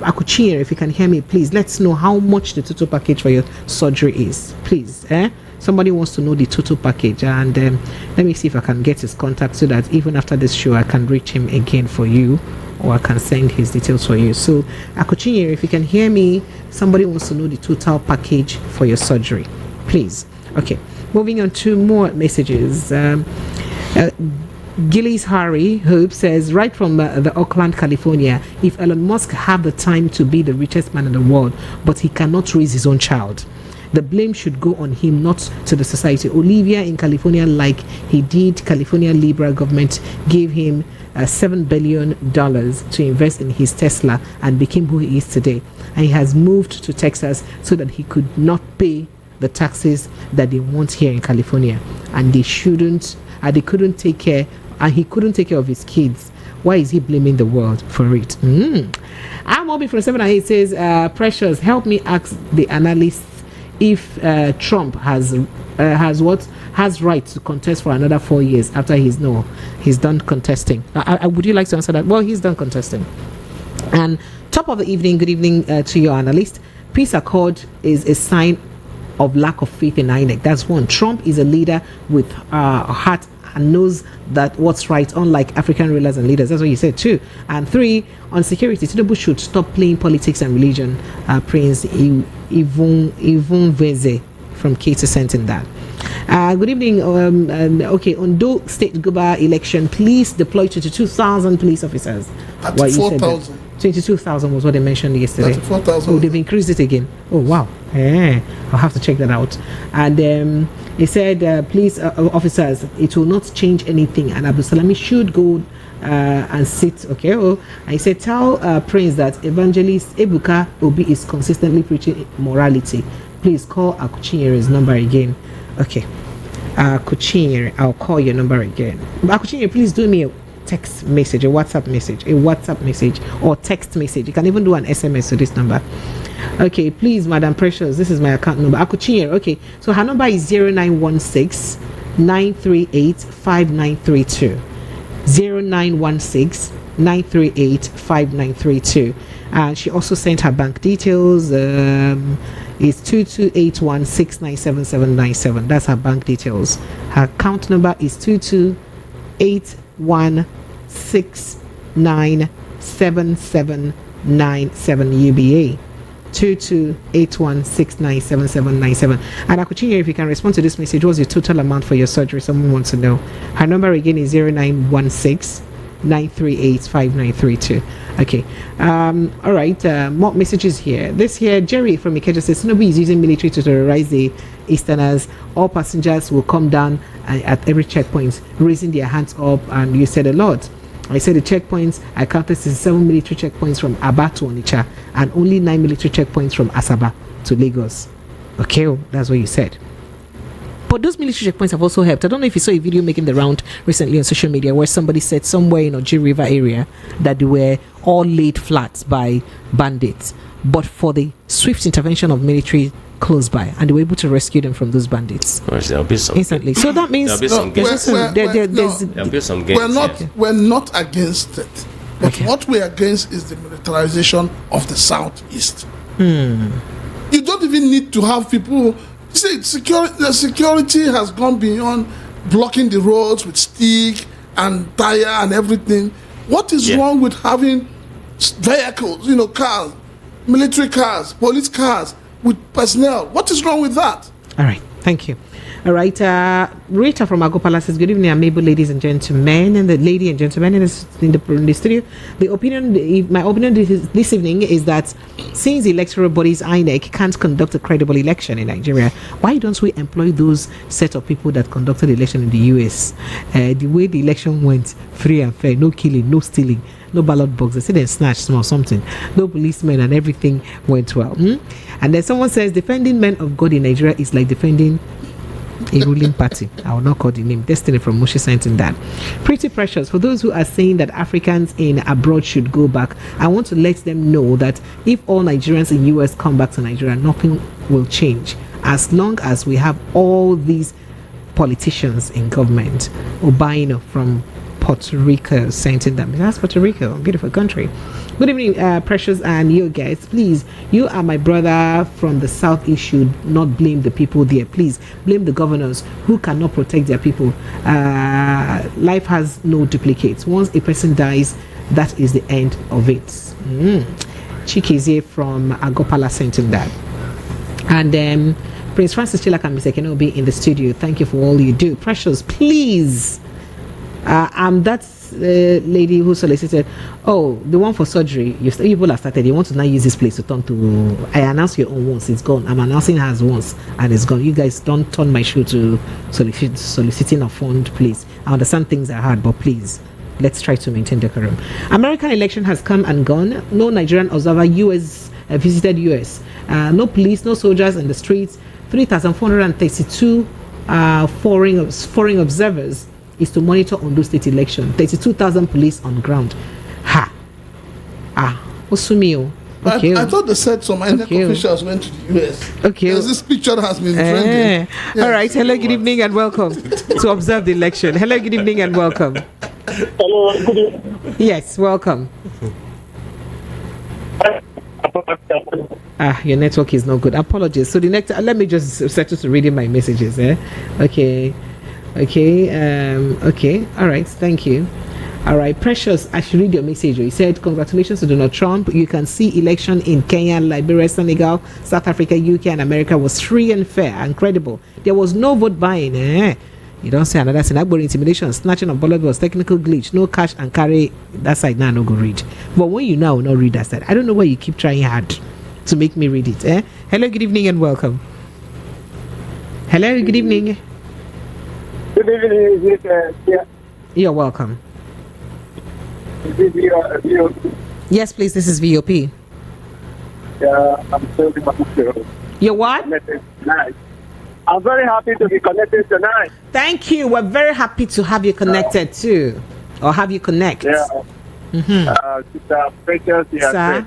Akuchir, if you can hear me, please let us know how much the total package for your surgery is, please. Somebody wants to know the total package, and let me see if I can get his contact so that even after this show I can reach him again for you, or I can send his details for you. So Akuchir, if you can hear me, somebody wants to know the total package for your surgery, please. Okay, moving on to more messages. Gillies Harry Hope says, right from the Oakland, California, if Elon Musk have the time to be the richest man in the world, but he cannot raise his own child, the blame should go on him, not to the society. Olivia in California, like he did, California Liberal government gave him $7 billion to invest in his Tesla and became who he is today. And he has moved to Texas so that he could not pay the taxes that they want here in California. And they couldn't take care, and he couldn't take care of his kids. Why is he blaming the world for it? I'm Obi from 7 and 8 says, Precious, help me ask the analysts if Trump has right to contest for another 4 years after he's done contesting. Would you like to answer that? Well, he's done contesting. And top of the evening, good evening to your analyst. Peace accord is a sign of lack of faith in INEC. That's one. Trump is a leader with heart and knows that what's right, unlike African rulers and leaders. That's what you said too. And 3, on security, Tinubu should stop playing politics and religion. Prince Yvonne Veze from Kato sent in that. Good evening. Okay, Ondo State Guba election, please deploy 22,000 police officers. 34,000. 22,000 was what they mentioned yesterday. 34,000. Oh, they've increased it again. Oh, wow. I'll have to check that out. And he said, please, officers, it will not change anything. And Abdul Salami should go and sit. Okay. And he said, tell Prince that Evangelist Ebuka Obi is consistently preaching morality. Please call Akuchinyeri's number again. Okay. Akuchinyeri, I'll call your number again. Akuchinyeri, please do me a text message, a WhatsApp message, or text message. You can even do an SMS to this number. Okay, please, Madam Precious, this is my account number. Akuchinyeri, okay. So her number is 0916 938 5932. 0916 938 5932. And she also sent her bank details. It's 2281697797. That's her bank details. Her account number is 2281697797 UBA. 2281697797. And Akuchinya, if you can respond to this message, what's the total amount for your surgery? Someone wants to know. Her number again is 0916-938-5932. Okay. All right. More messages here. This here, Jerry from Ikeja says, Tinubu is using military to terrorize the Easterners. All passengers will come down at every checkpoint, raising their hands up. And you said a lot. I said the checkpoints, I counted 7 military checkpoints from Aba to Onitsha and only 9 military checkpoints from Asaba to Lagos. Okay, that's what you said. But those military checkpoints have also helped. I don't know if you saw a video making the round recently on social media where somebody said somewhere in Oji River area that they were all laid flat by bandits, but for the swift intervention of military close by, and they were able to rescue them from those bandits instantly. So that means there'll be some gains. We're not against it, but what we're against is the militarization of the southeast. You don't even need to have people. See, the security has gone beyond blocking the roads with stick and tire and everything. What is wrong with having vehicles, cars, military cars, police cars with personnel? What is wrong with that? All right, thank you. All right, Rita from Agopala says, good evening, amiable ladies and gentlemen, and the lady and gentlemen in the studio. My opinion this evening is that since the electoral bodies INEC can't conduct a credible election in Nigeria, why don't we employ those set of people that conducted the election in the US? The way the election went, free and fair, no killing, no stealing, no ballot box. They said they snatched small something, no policemen, and everything went well. And then someone says, defending men of God in Nigeria is like defending a ruling party. I will not call the name. Destiny from Moshe sent in that. Pretty precious. For those who are saying that Africans in abroad should go back, I want to let them know that if all Nigerians in US come back to Nigeria, nothing will change. As long as we have all these politicians in government. Obaino from Puerto Rico sent in them. That's Puerto Rico, a beautiful country. Good evening, Precious and you guys. Please, you are my brother from the south. You should not blame the people there. Please blame the governors who cannot protect their people. Life has no duplicates. Once a person dies, that is the end of it. Chikizie from Agopala sent in that. And Prince Francis Chilaka and Mr. Kenobi in the studio. Thank you for all you do. Precious, please. That's lady who solicited. Oh, the one for surgery. People have started. You want to now use this place to turn to. I announced your own once. It's gone. I'm announcing hers once, and it's gone. You guys don't turn my shoe to soliciting a fund, please. I understand things are hard, but please, let's try to maintain decorum. American election has come and gone. No Nigerian observer visited US. No police, no soldiers in the streets. 3,432 foreign observers is to monitor Ondo State election. 32,000 police on ground. Osumio. Okay. I thought they said some INEC officials went to the US. Okay. Because this picture has been trending. All right. Hello, good evening and welcome to observe the election. Hello, good evening and welcome. Hello, good evening. Yes, welcome. Your network is not good. Apologies. So the next, let me just settle to reading my messages. Okay. All right. Thank you. All right, Precious, I should read your message. He said, congratulations to Donald Trump. You can see election in Kenya, Liberia, Senegal, South Africa, UK, and America was free and fair and credible. There was no vote buying. You don't say another thing. Agboro intimidation, snatching of ballot was technical glitch, no cash and carry. That side now no go read. But when you now not read that side, I don't know why you keep trying hard to make me read it. Hello, good evening and welcome. Hello, good evening. Good evening. You're welcome. Yes, please. This is VOP. I'm sorry. You're what? I'm very happy to be connected tonight. Thank you. We're very happy to have you connected too, or have you connect. Sister Precious, you are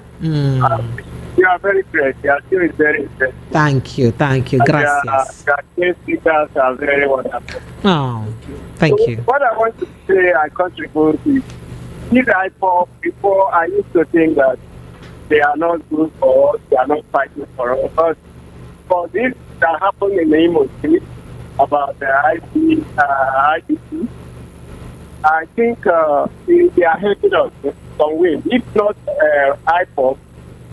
very great. You are still very great. Thank you. Gracias. Your speakers are very wonderful. Oh, thank you. What I want to say, I contribute is, before I used to think that they are not good for us, they are not fighting for us. But for this that happened in the Imo State about the IDC, I think they are helping us in some way. If not IPOP,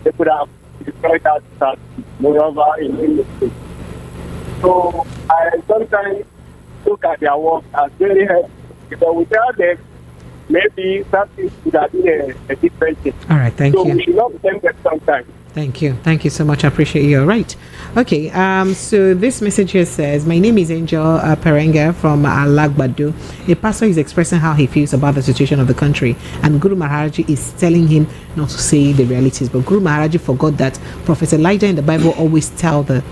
they could have destroy that moreover in the state. So I sometimes look at their work as very helpful, because without them, maybe something would have been a different thing. All right, thank you. So we should not blame them sometimes. Thank you so much. I appreciate you. All right. Okay. So this message here says, my name is Angel Perenga from Alagbado. A pastor is expressing how he feels about the situation of the country, and Guru Maharaji is telling him not to say the realities. But Guru Maharaji forgot that Prophet Elijah in the Bible always tell the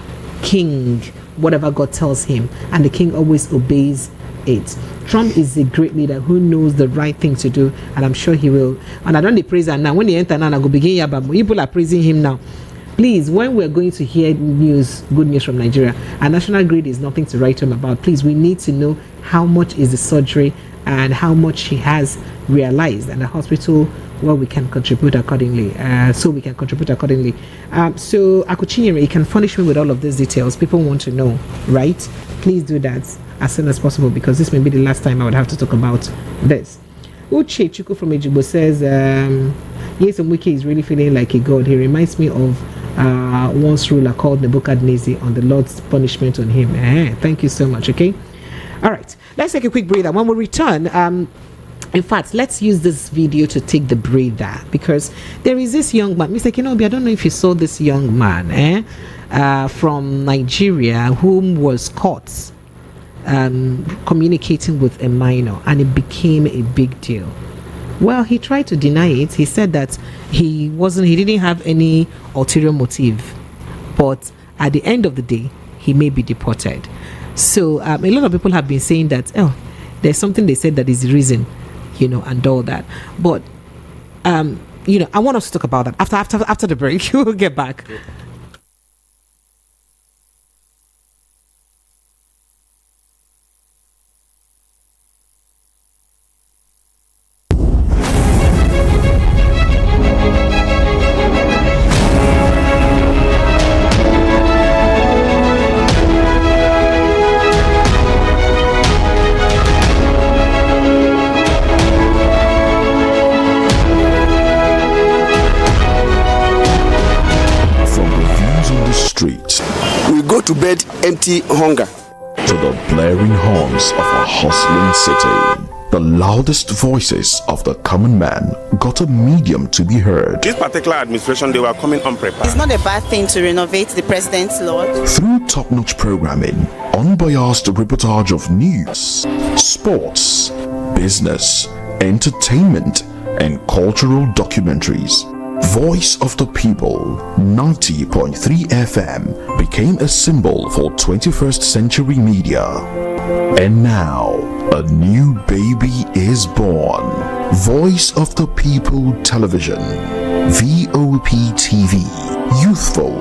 king whatever God tells him, and the king always obeys it. Trump is a great leader who knows the right thing to do, and I'm sure he will. And I don't praise him now. When he enter now, I go begin here, people are praising him now. Please, when we're going to hear news, good news from Nigeria, our national grid is nothing to write home about. Please, we need to know how much is the surgery and how much he has realized, and the hospital, well, we can contribute accordingly. So Akuchinyere, you can furnish me with all of these details. People want to know, right? Please do that as soon as possible, because this may be the last time I would have to talk about this. Uche Chuku from Ejigbo says, yes, Mwike is really feeling like a god. He reminds me of once ruler called Nebuchadnezzar on the Lord's punishment on him. Thank you so much. Okay. All right. Let's take a quick breather. When we return, in fact, let's use this video to take the breather, because there is this young man, Mr. Kenobi, I don't know if you saw this young man from Nigeria whom was caught communicating with a minor, and it became a big deal. Well, he tried to deny it. He said that he didn't have any ulterior motive, but at the end of the day, he may be deported. So a lot of people have been saying that, there's something they said that is the reason, and all that. But I want us to talk about that after the break. We'll get back. To bed empty hunger. To the blaring horns of a hustling city, the loudest voices of the common man got a medium to be heard. This particular administration, they were coming unprepared. It's not a bad thing to renovate the president's lodge. Through top-notch programming, unbiased reportage of news, sports, business, entertainment, and cultural documentaries, Voice of the People 90.3 FM became a symbol for 21st century media. And now, a new baby is born. Voice of the People Television, VOP TV, youthful,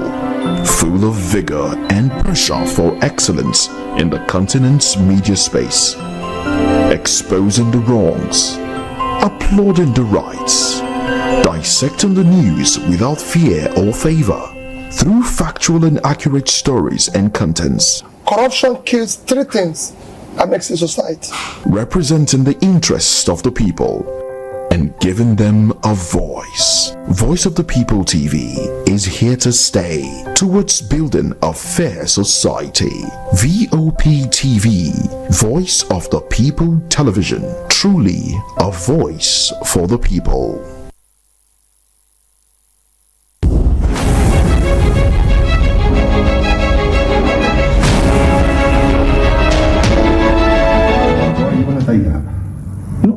full of vigor and pressure for excellence in the continent's media space, exposing the wrongs, applauding the rights, dissecting the news without fear or favor, through factual and accurate stories and contents. Corruption kills three things that makes a society. Representing the interests of the people and giving them a voice. Voice of the People TV is here to stay towards building a fair society. VOP TV, Voice of the People Television, truly a voice for the people.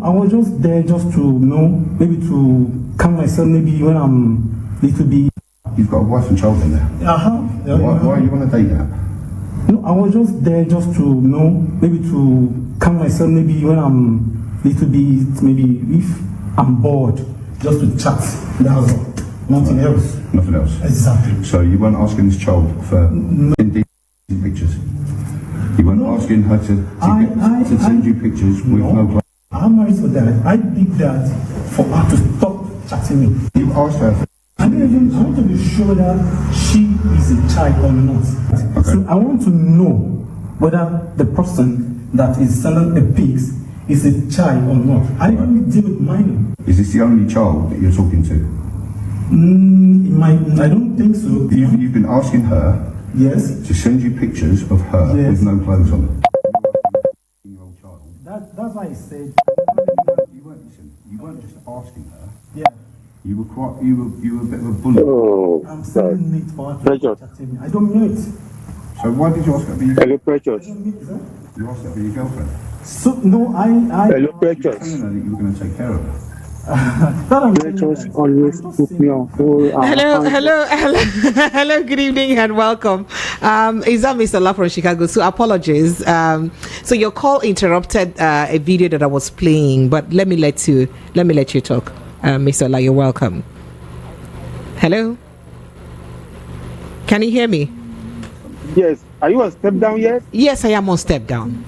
I was just there just to maybe to calm myself, maybe when I'm little bit. You've got a wife and child in there. Yeah, why you want to take that? No, I was just there just to maybe to calm myself, maybe when I'm little bit, maybe if I'm bored, just to chat. That's all. Nothing else. Nothing else. Exactly. So you weren't asking this child for indecent pictures. You weren't asking her to send you pictures with no. I'm married for that. I did that for her to stop chatting me. You asked her. I want to be sure that she is a child or not. Okay. So I want to know whether the person that is selling a pigs is a child or not. I don't deal with minor. Is this the only child that you're talking to? I don't think so. You've been asking her Yes. to send you pictures of her Yes. with no clothes on. That's why I said You weren't just asking her. yeah. You were a bit of a bully. I'm sending it for her to Precious. chat to me. I don't know it. So why did you ask her to be your Hello, Precious. You asked her to be your girlfriend. So no, I Hello, You were Precious. telling her that you were going to take care of her. Precious always put me on hold. Hello, good evening and welcome. Is that Mr. La from Chicago? So apologies. So your call interrupted a video that I was playing, but let me let you talk, Mr. La. You're welcome. Hello, can you hear me? Yes. Are you on step down yet? Yes, I am on step down.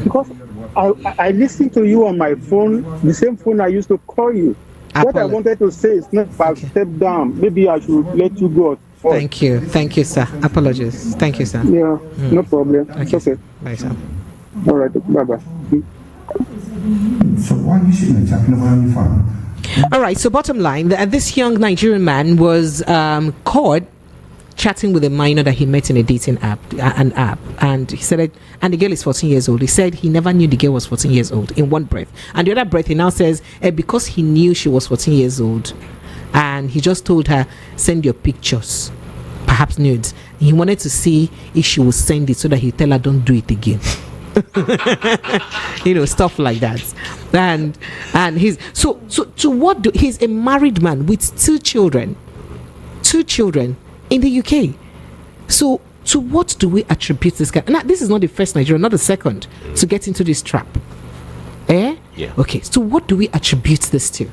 Because I listened to you on my phone, the same phone I used to call you. What I wanted to say is not about step down. Maybe I should let you go. Thank you, sir. Apologies. Thank you, sir. Yeah, no problem. It's okay. Bye, sir. All right, bye-bye. So why are you sitting there tapping away on your phone? All right, so bottom line, this young Nigerian man was caught chatting with a minor that he met in a dating app, and he said, and the girl is 14 years old. He said he never knew the girl was 14 years old in one breath. And the other breath, he now says, because he knew she was 14 years old, and he just told her, send your pictures, perhaps nudes. He wanted to see if she would send it so that he'd tell her, don't do it again. Stuff like that. And he's he's a married man with two children in the UK. So to what do we attribute this guy? Now, this is not the first Nigerian, not the second, to get into this trap. Yeah. Okay. So what do we attribute this to?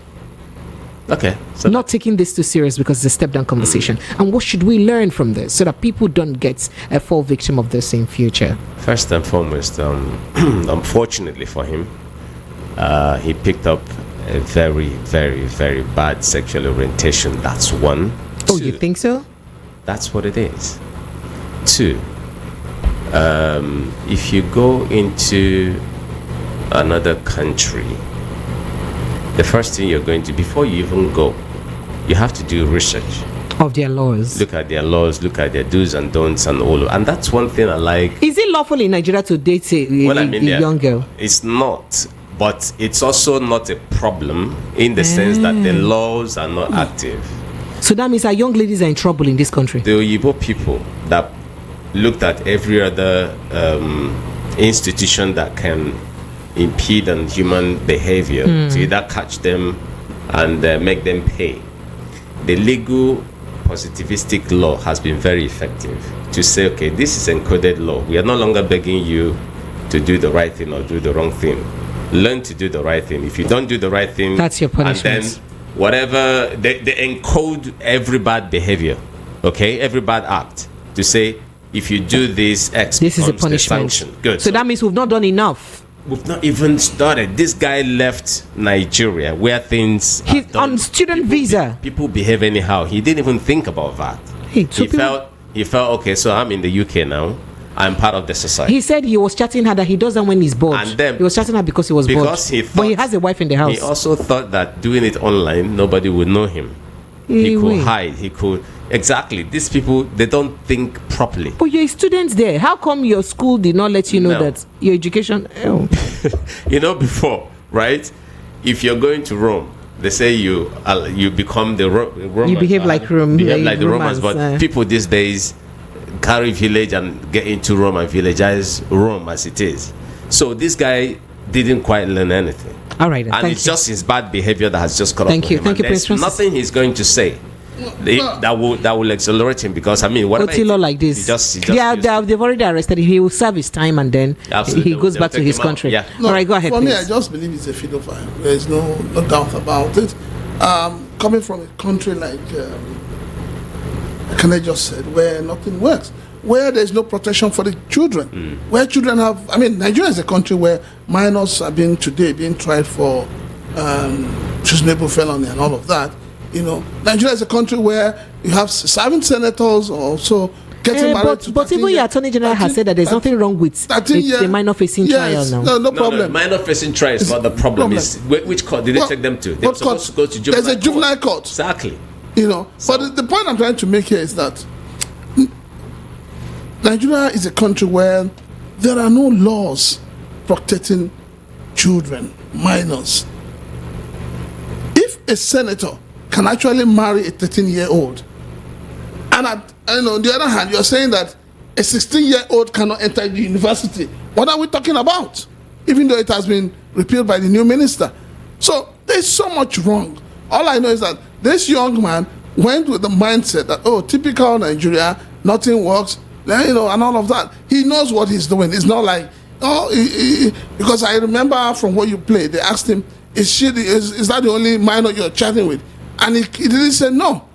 Okay. So not taking this too serious because it's a step down conversation. And what should we learn from this so that people don't get a fall victim of this in future? First and foremost, unfortunately for him, he picked up a very, very, very bad sexual orientation. That's one. Oh, you think so? That's what it is. Two, if you go into another country, the first thing you're going to, before you even go, you have to do research of their laws. Look at their laws, look at their do's and don'ts and all. And that's one thing I like. Is it lawful in Nigeria to date a young girl? It's not. But it's also not a problem in the sense that the laws are not active. So that means our young ladies are in trouble in this country. The Oyibo people that looked at every other institution that can impede on human behavior to either catch them and make them pay. The legal positivistic law has been very effective to say, okay, this is encoded law. We are no longer begging you to do the right thing or do the wrong thing. Learn to do the right thing. If you don't do the right thing, that's your punishment. And then whatever they encode every bad behavior, okay, every bad act to say if you do this X, this is a punishment. Good. So that means we've not done enough. We've not even started. This guy left Nigeria where things he's on student visa. People behave anyhow. He didn't even think about that. He felt okay. So I'm in the UK now. I'm part of the society. He said he was chatting her that he does that when he's bored. And then he was chatting her because he was bored. But he has a wife in the house. He also thought that doing it online, nobody would know him. He could hide. He could. Exactly. These people, they don't think properly. But you're a student there. How come your school did not let you know that your education... before, right? If you're going to Rome, they say you become the Romans. You behave like Rome. Behave like the Romans. But people these days carry village and get into Rome and villagize Rome as it is. So this guy didn't quite learn anything. All right. And it's just his bad behavior that has just caught up with him. Thank you, There's Prince nothing he's going to say that will exonerate him, because whatever Otilo like this, they've already arrested him. He will serve his time and then he goes back to his country. No, all right, go ahead. For please. me, I just believe he's a pedophile. There is no doubt about it. Coming from a country like Kane just said, where nothing works, where there's no protection for the children, where children have. Nigeria is a country where minors are being tried for treasonable felony and all of that. Nigeria is a country where you have serving senators also getting married to. But even your attorney general has said that there's nothing wrong with the minor facing trial now. No problem. Minor facing trial is not the problem. Which court did they take them to? They were supposed to go to juvenile court. There's a juvenile court. Exactly. You know, but the point I'm trying to make here is that Nigeria is a country where there are no laws protecting children, minors. If a senator can actually marry a 13-year-old, and on the other hand, you're saying that a 16-year-old cannot enter the university, what are we talking about? Even though it has been repealed by the new minister. So there's so much wrong. All I know is that this young man went with the mindset that, oh, typical Nigeria, nothing works, you know, and all of that. He knows what he's doing. It's not like, because I remember from what you played, they asked him, is that the only minor you're chatting with? And he didn't say no.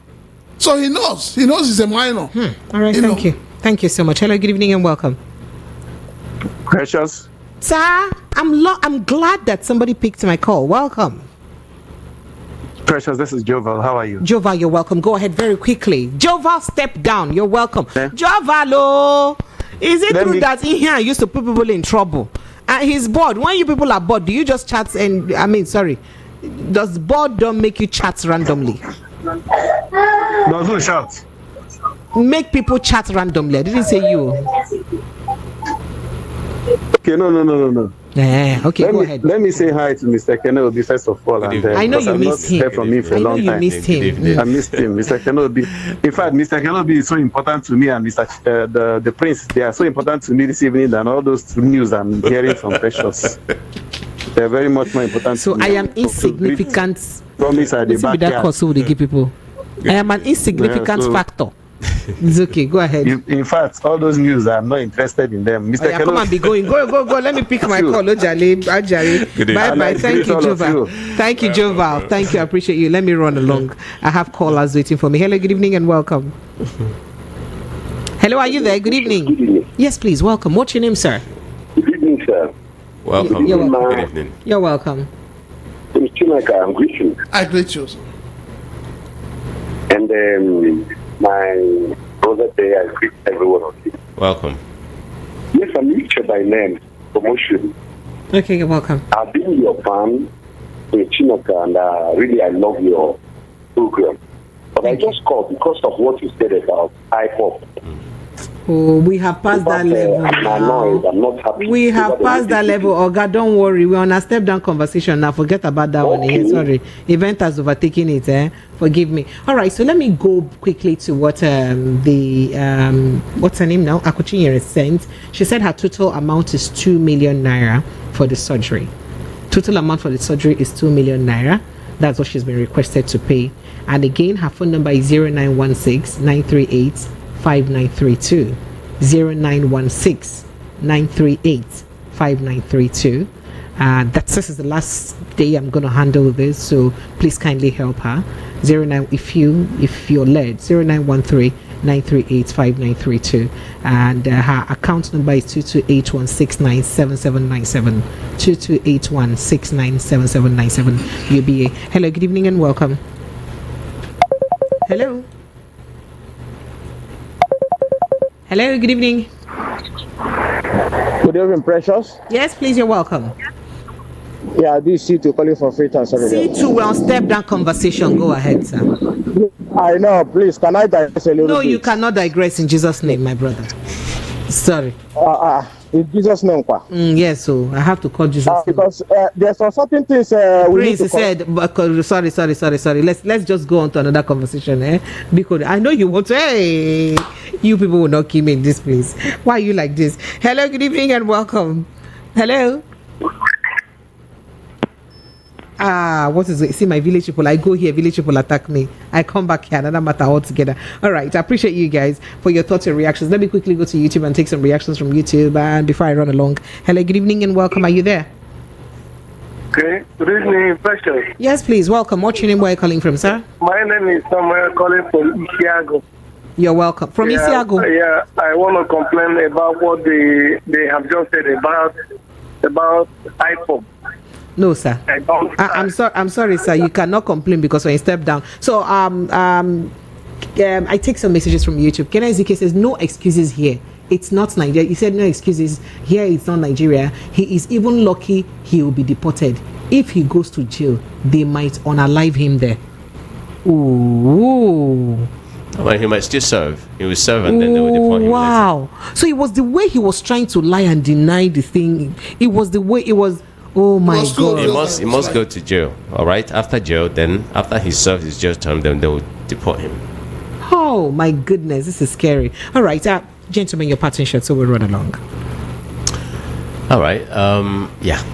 So he knows he's a minor. All right, thank you. Thank you so much. Hello, good evening and welcome. Precious. Sir, I'm glad that somebody picked my call. Welcome. Precious, this is Joval. How are you? Joval, you're welcome. Go ahead very quickly. Joval, step down. You're welcome. Joval, is it true that in here used to put people in trouble? And he's bored. When you people are bored, do you just chat and, does boredom make you chat randomly? Does who chat? Make people chat randomly. I didn't say you. Okay, no. Okay, go ahead. Let me say hi to Mr. Kenobi first of all. And, I know you missed him. Heard from him for a long time. Missed him. I missed him, Mr. Kenobi. In fact, Mr. Kenobi is so important to me, and the Prince, they are so important to me this evening than all those news I'm hearing from Precious. They're very much more important to me. So I am insignificant. Promise at the back. That cause they give people. I am an insignificant factor. It's okay, go ahead. In fact, all those news, I'm not interested in them. Mr. Come on, be going. Go. Let me pick my call. Ajali. Bye. Thank you, Joval. Thank you, Joval. Thank you. I appreciate you. Let me run along. I have callers waiting for me. Hello, good evening and welcome. Hello, are you there? Good evening. Good evening. Yes, please. Welcome. What's your name, sir? Good evening, sir. Welcome. You're welcome. Good evening. You're welcome. Mr. Chinaka, I'm greeting. I greet you. And my brother there, I greet everyone of you. Welcome. Yes, I'm Richard by name, promotion. Okay, you're welcome. I've been your fan, Chinaka, and really I love your program. But I just called because of what you said about IPOP. Oh, we have passed that level. I'm annoyed. I'm not happy. We have passed that level. Oga, don't worry. We're on a step down conversation now. Forget about that one. Sorry. Event has overtaken it. Forgive me. All right. So let me go quickly to what what's her name now? Akuchinyere sent. She said her total amount is 2 million naira for the surgery. Total amount for the surgery is 2 million naira. That's what she's been requested to pay. And again, her phone number is 0916 938 5932 0916 938 5932. This is the last day I'm going to handle this, so please kindly help her. 09 if you're led 0913 938 5932, and her account number is 2281697797 2281697797 UBA. Hello, good evening and welcome. Hello, good evening. Good evening, Precious. Yes, please, you're welcome. Yeah, this is C2 calling for free transfer. C2, we're on step down conversation. Go ahead, sir. I know, please, can I digress a little bit? No, you cannot digress in Jesus' name, my brother. Sorry. In Jesus' name, yes, so I have to call Jesus' name. Because there's some certain things Prince said, sorry. Let's just go on to another conversation, because I know you want to, you people will not keep me in this place. Why are you like this? Hello, good evening and welcome. Hello. What is it? See, my village people, I go here, village people attack me. I come back here, another matter altogether. All right, I appreciate you guys for your thoughts and reactions. Let me quickly go to YouTube and take some reactions from YouTube before I run along. Hello, good evening and welcome. Are you there? Okay, good evening, Precious. Yes, please, welcome. What's your name? Where are you calling from, sir? My name is Samuel, calling from Isiago. You're welcome. From Isiago? Yeah, I want to complain about what they have just said about IPOP. No, sir. I'm sorry, sir. You cannot complain because when you step down. So I take some messages from YouTube. Ken Ezekiel says no excuses here. It's not Nigeria. He said no excuses here. It's not Nigeria. He is even lucky he will be deported. If he goes to jail, they might unalive him there. Ooh. Well, he might still serve. He will serve and then they will deport him. Wow. So it was the way he was trying to lie and deny the thing. It was the way it was. Oh my God. He must go to jail. All right. After jail, then after he serves his jail term, then they will deport him. Oh my goodness, this is scary. All right, gentlemen, your parting shot, so we'll run along. All right.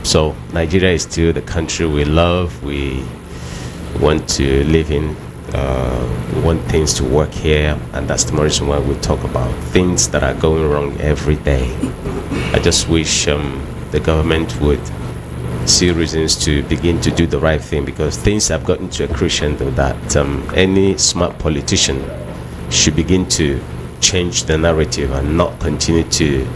So Nigeria is still the country we love. We want to live in. We want things to work here, and that's the reason why we talk about things that are going wrong every day. I just wish the government would see reasons to begin to do the right thing, because things have gotten to a crescendo that any smart politician should begin to change the narrative and not continue to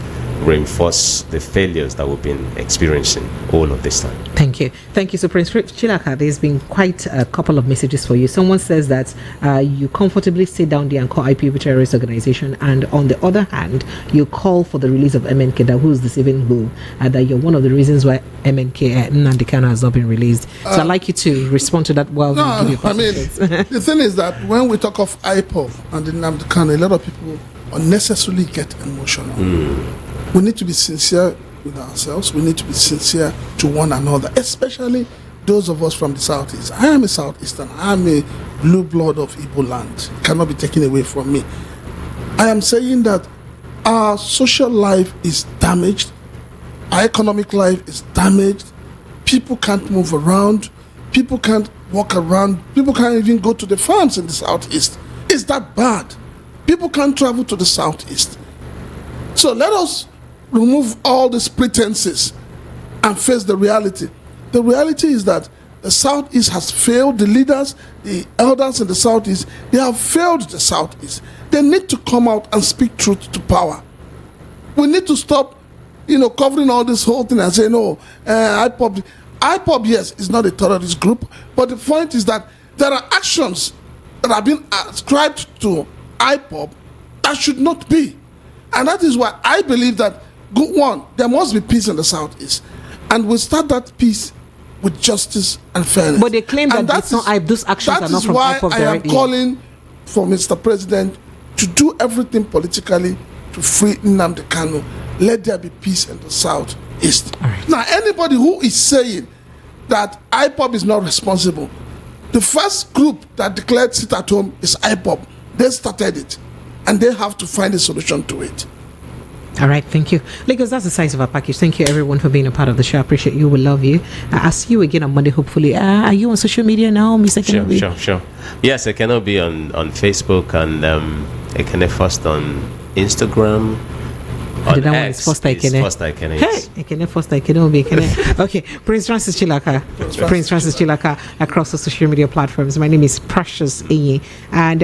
reinforce the failures that we've been experiencing all of this time. Thank you. So Prince Chilaka, there's been quite a couple of messages for you. Someone says that you comfortably sit down there and call IPOB terrorist organization, and on the other hand, you call for the release of MNK, that who's deceiving who, and that you're one of the reasons why MNK Nnamdi Kanu has not been released. So I'd like you to respond to that while you give your the thing is that when we talk of IPOB and Nnamdi Kanu, a lot of people unnecessarily get emotional. We need to be sincere with ourselves. We need to be sincere to one another, especially those of us from the Southeast. I am a Southeastern. I am a blue blood of Igbo land. It cannot be taken away from me. I am saying that our social life is damaged. Our economic life is damaged. People can't move around. People can't walk around. People can't even go to the farms in the Southeast. It's that bad. People can't travel to the Southeast. So let us remove all these pretenses and face the reality. The reality is that the Southeast has failed. The leaders, the elders in the Southeast, they have failed the Southeast. They need to come out and speak truth to power. We need to stop, covering all this whole thing and say, no, IPOB, yes, is not a terrorist group, but the point is that there are actions that have been ascribed to IPOB that should not be. And that is why I believe that, there must be peace in the Southeast. And we start that peace with justice and fairness. But they claim that those actions are not from IPOB directly. That is why I am calling for Mr. President to do everything politically to free Nnamdi Kanu. Let there be peace in the Southeast. Right. Now, anybody who is saying that IPOB is not responsible, the first group that declared sit at home is IPOB. They started it, and they have to find a solution to it. All right, thank you. Lagos, that's the size of our package. Thank you, everyone, for being a part of the show. I appreciate you. We love you. I'll see you again on Monday, hopefully. Are you on social media now, Mr. Kenobi? Sure. Yes, I cannot be on Facebook, and I can first on Instagram. On that one X, is first I can. Yes. Hey, I can first I can be. Okay, Prince Francis Chilaka across the social media platforms. My name is Precious Enyi, and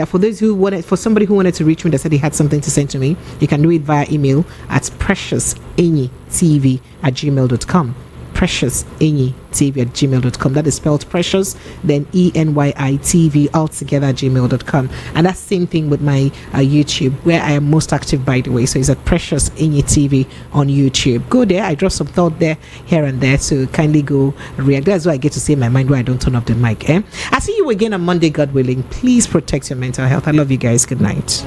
for somebody who wanted to reach me that said he had something to send to me, you can do it via email at preciousenyitv@gmail.com. preciousenyitv@gmail.com. That is spelled precious, then ENYITV altogether at gmail.com. And that's same thing with my YouTube, where I am most active, by the way. So it's at Precious Enyi TV on YouTube. Go there. I drop some thought there, here and there. So kindly go react. That's why I get to say my mind where I don't turn up the mic. I see you again on Monday, God willing. Please protect your mental health. I love you guys. Good night.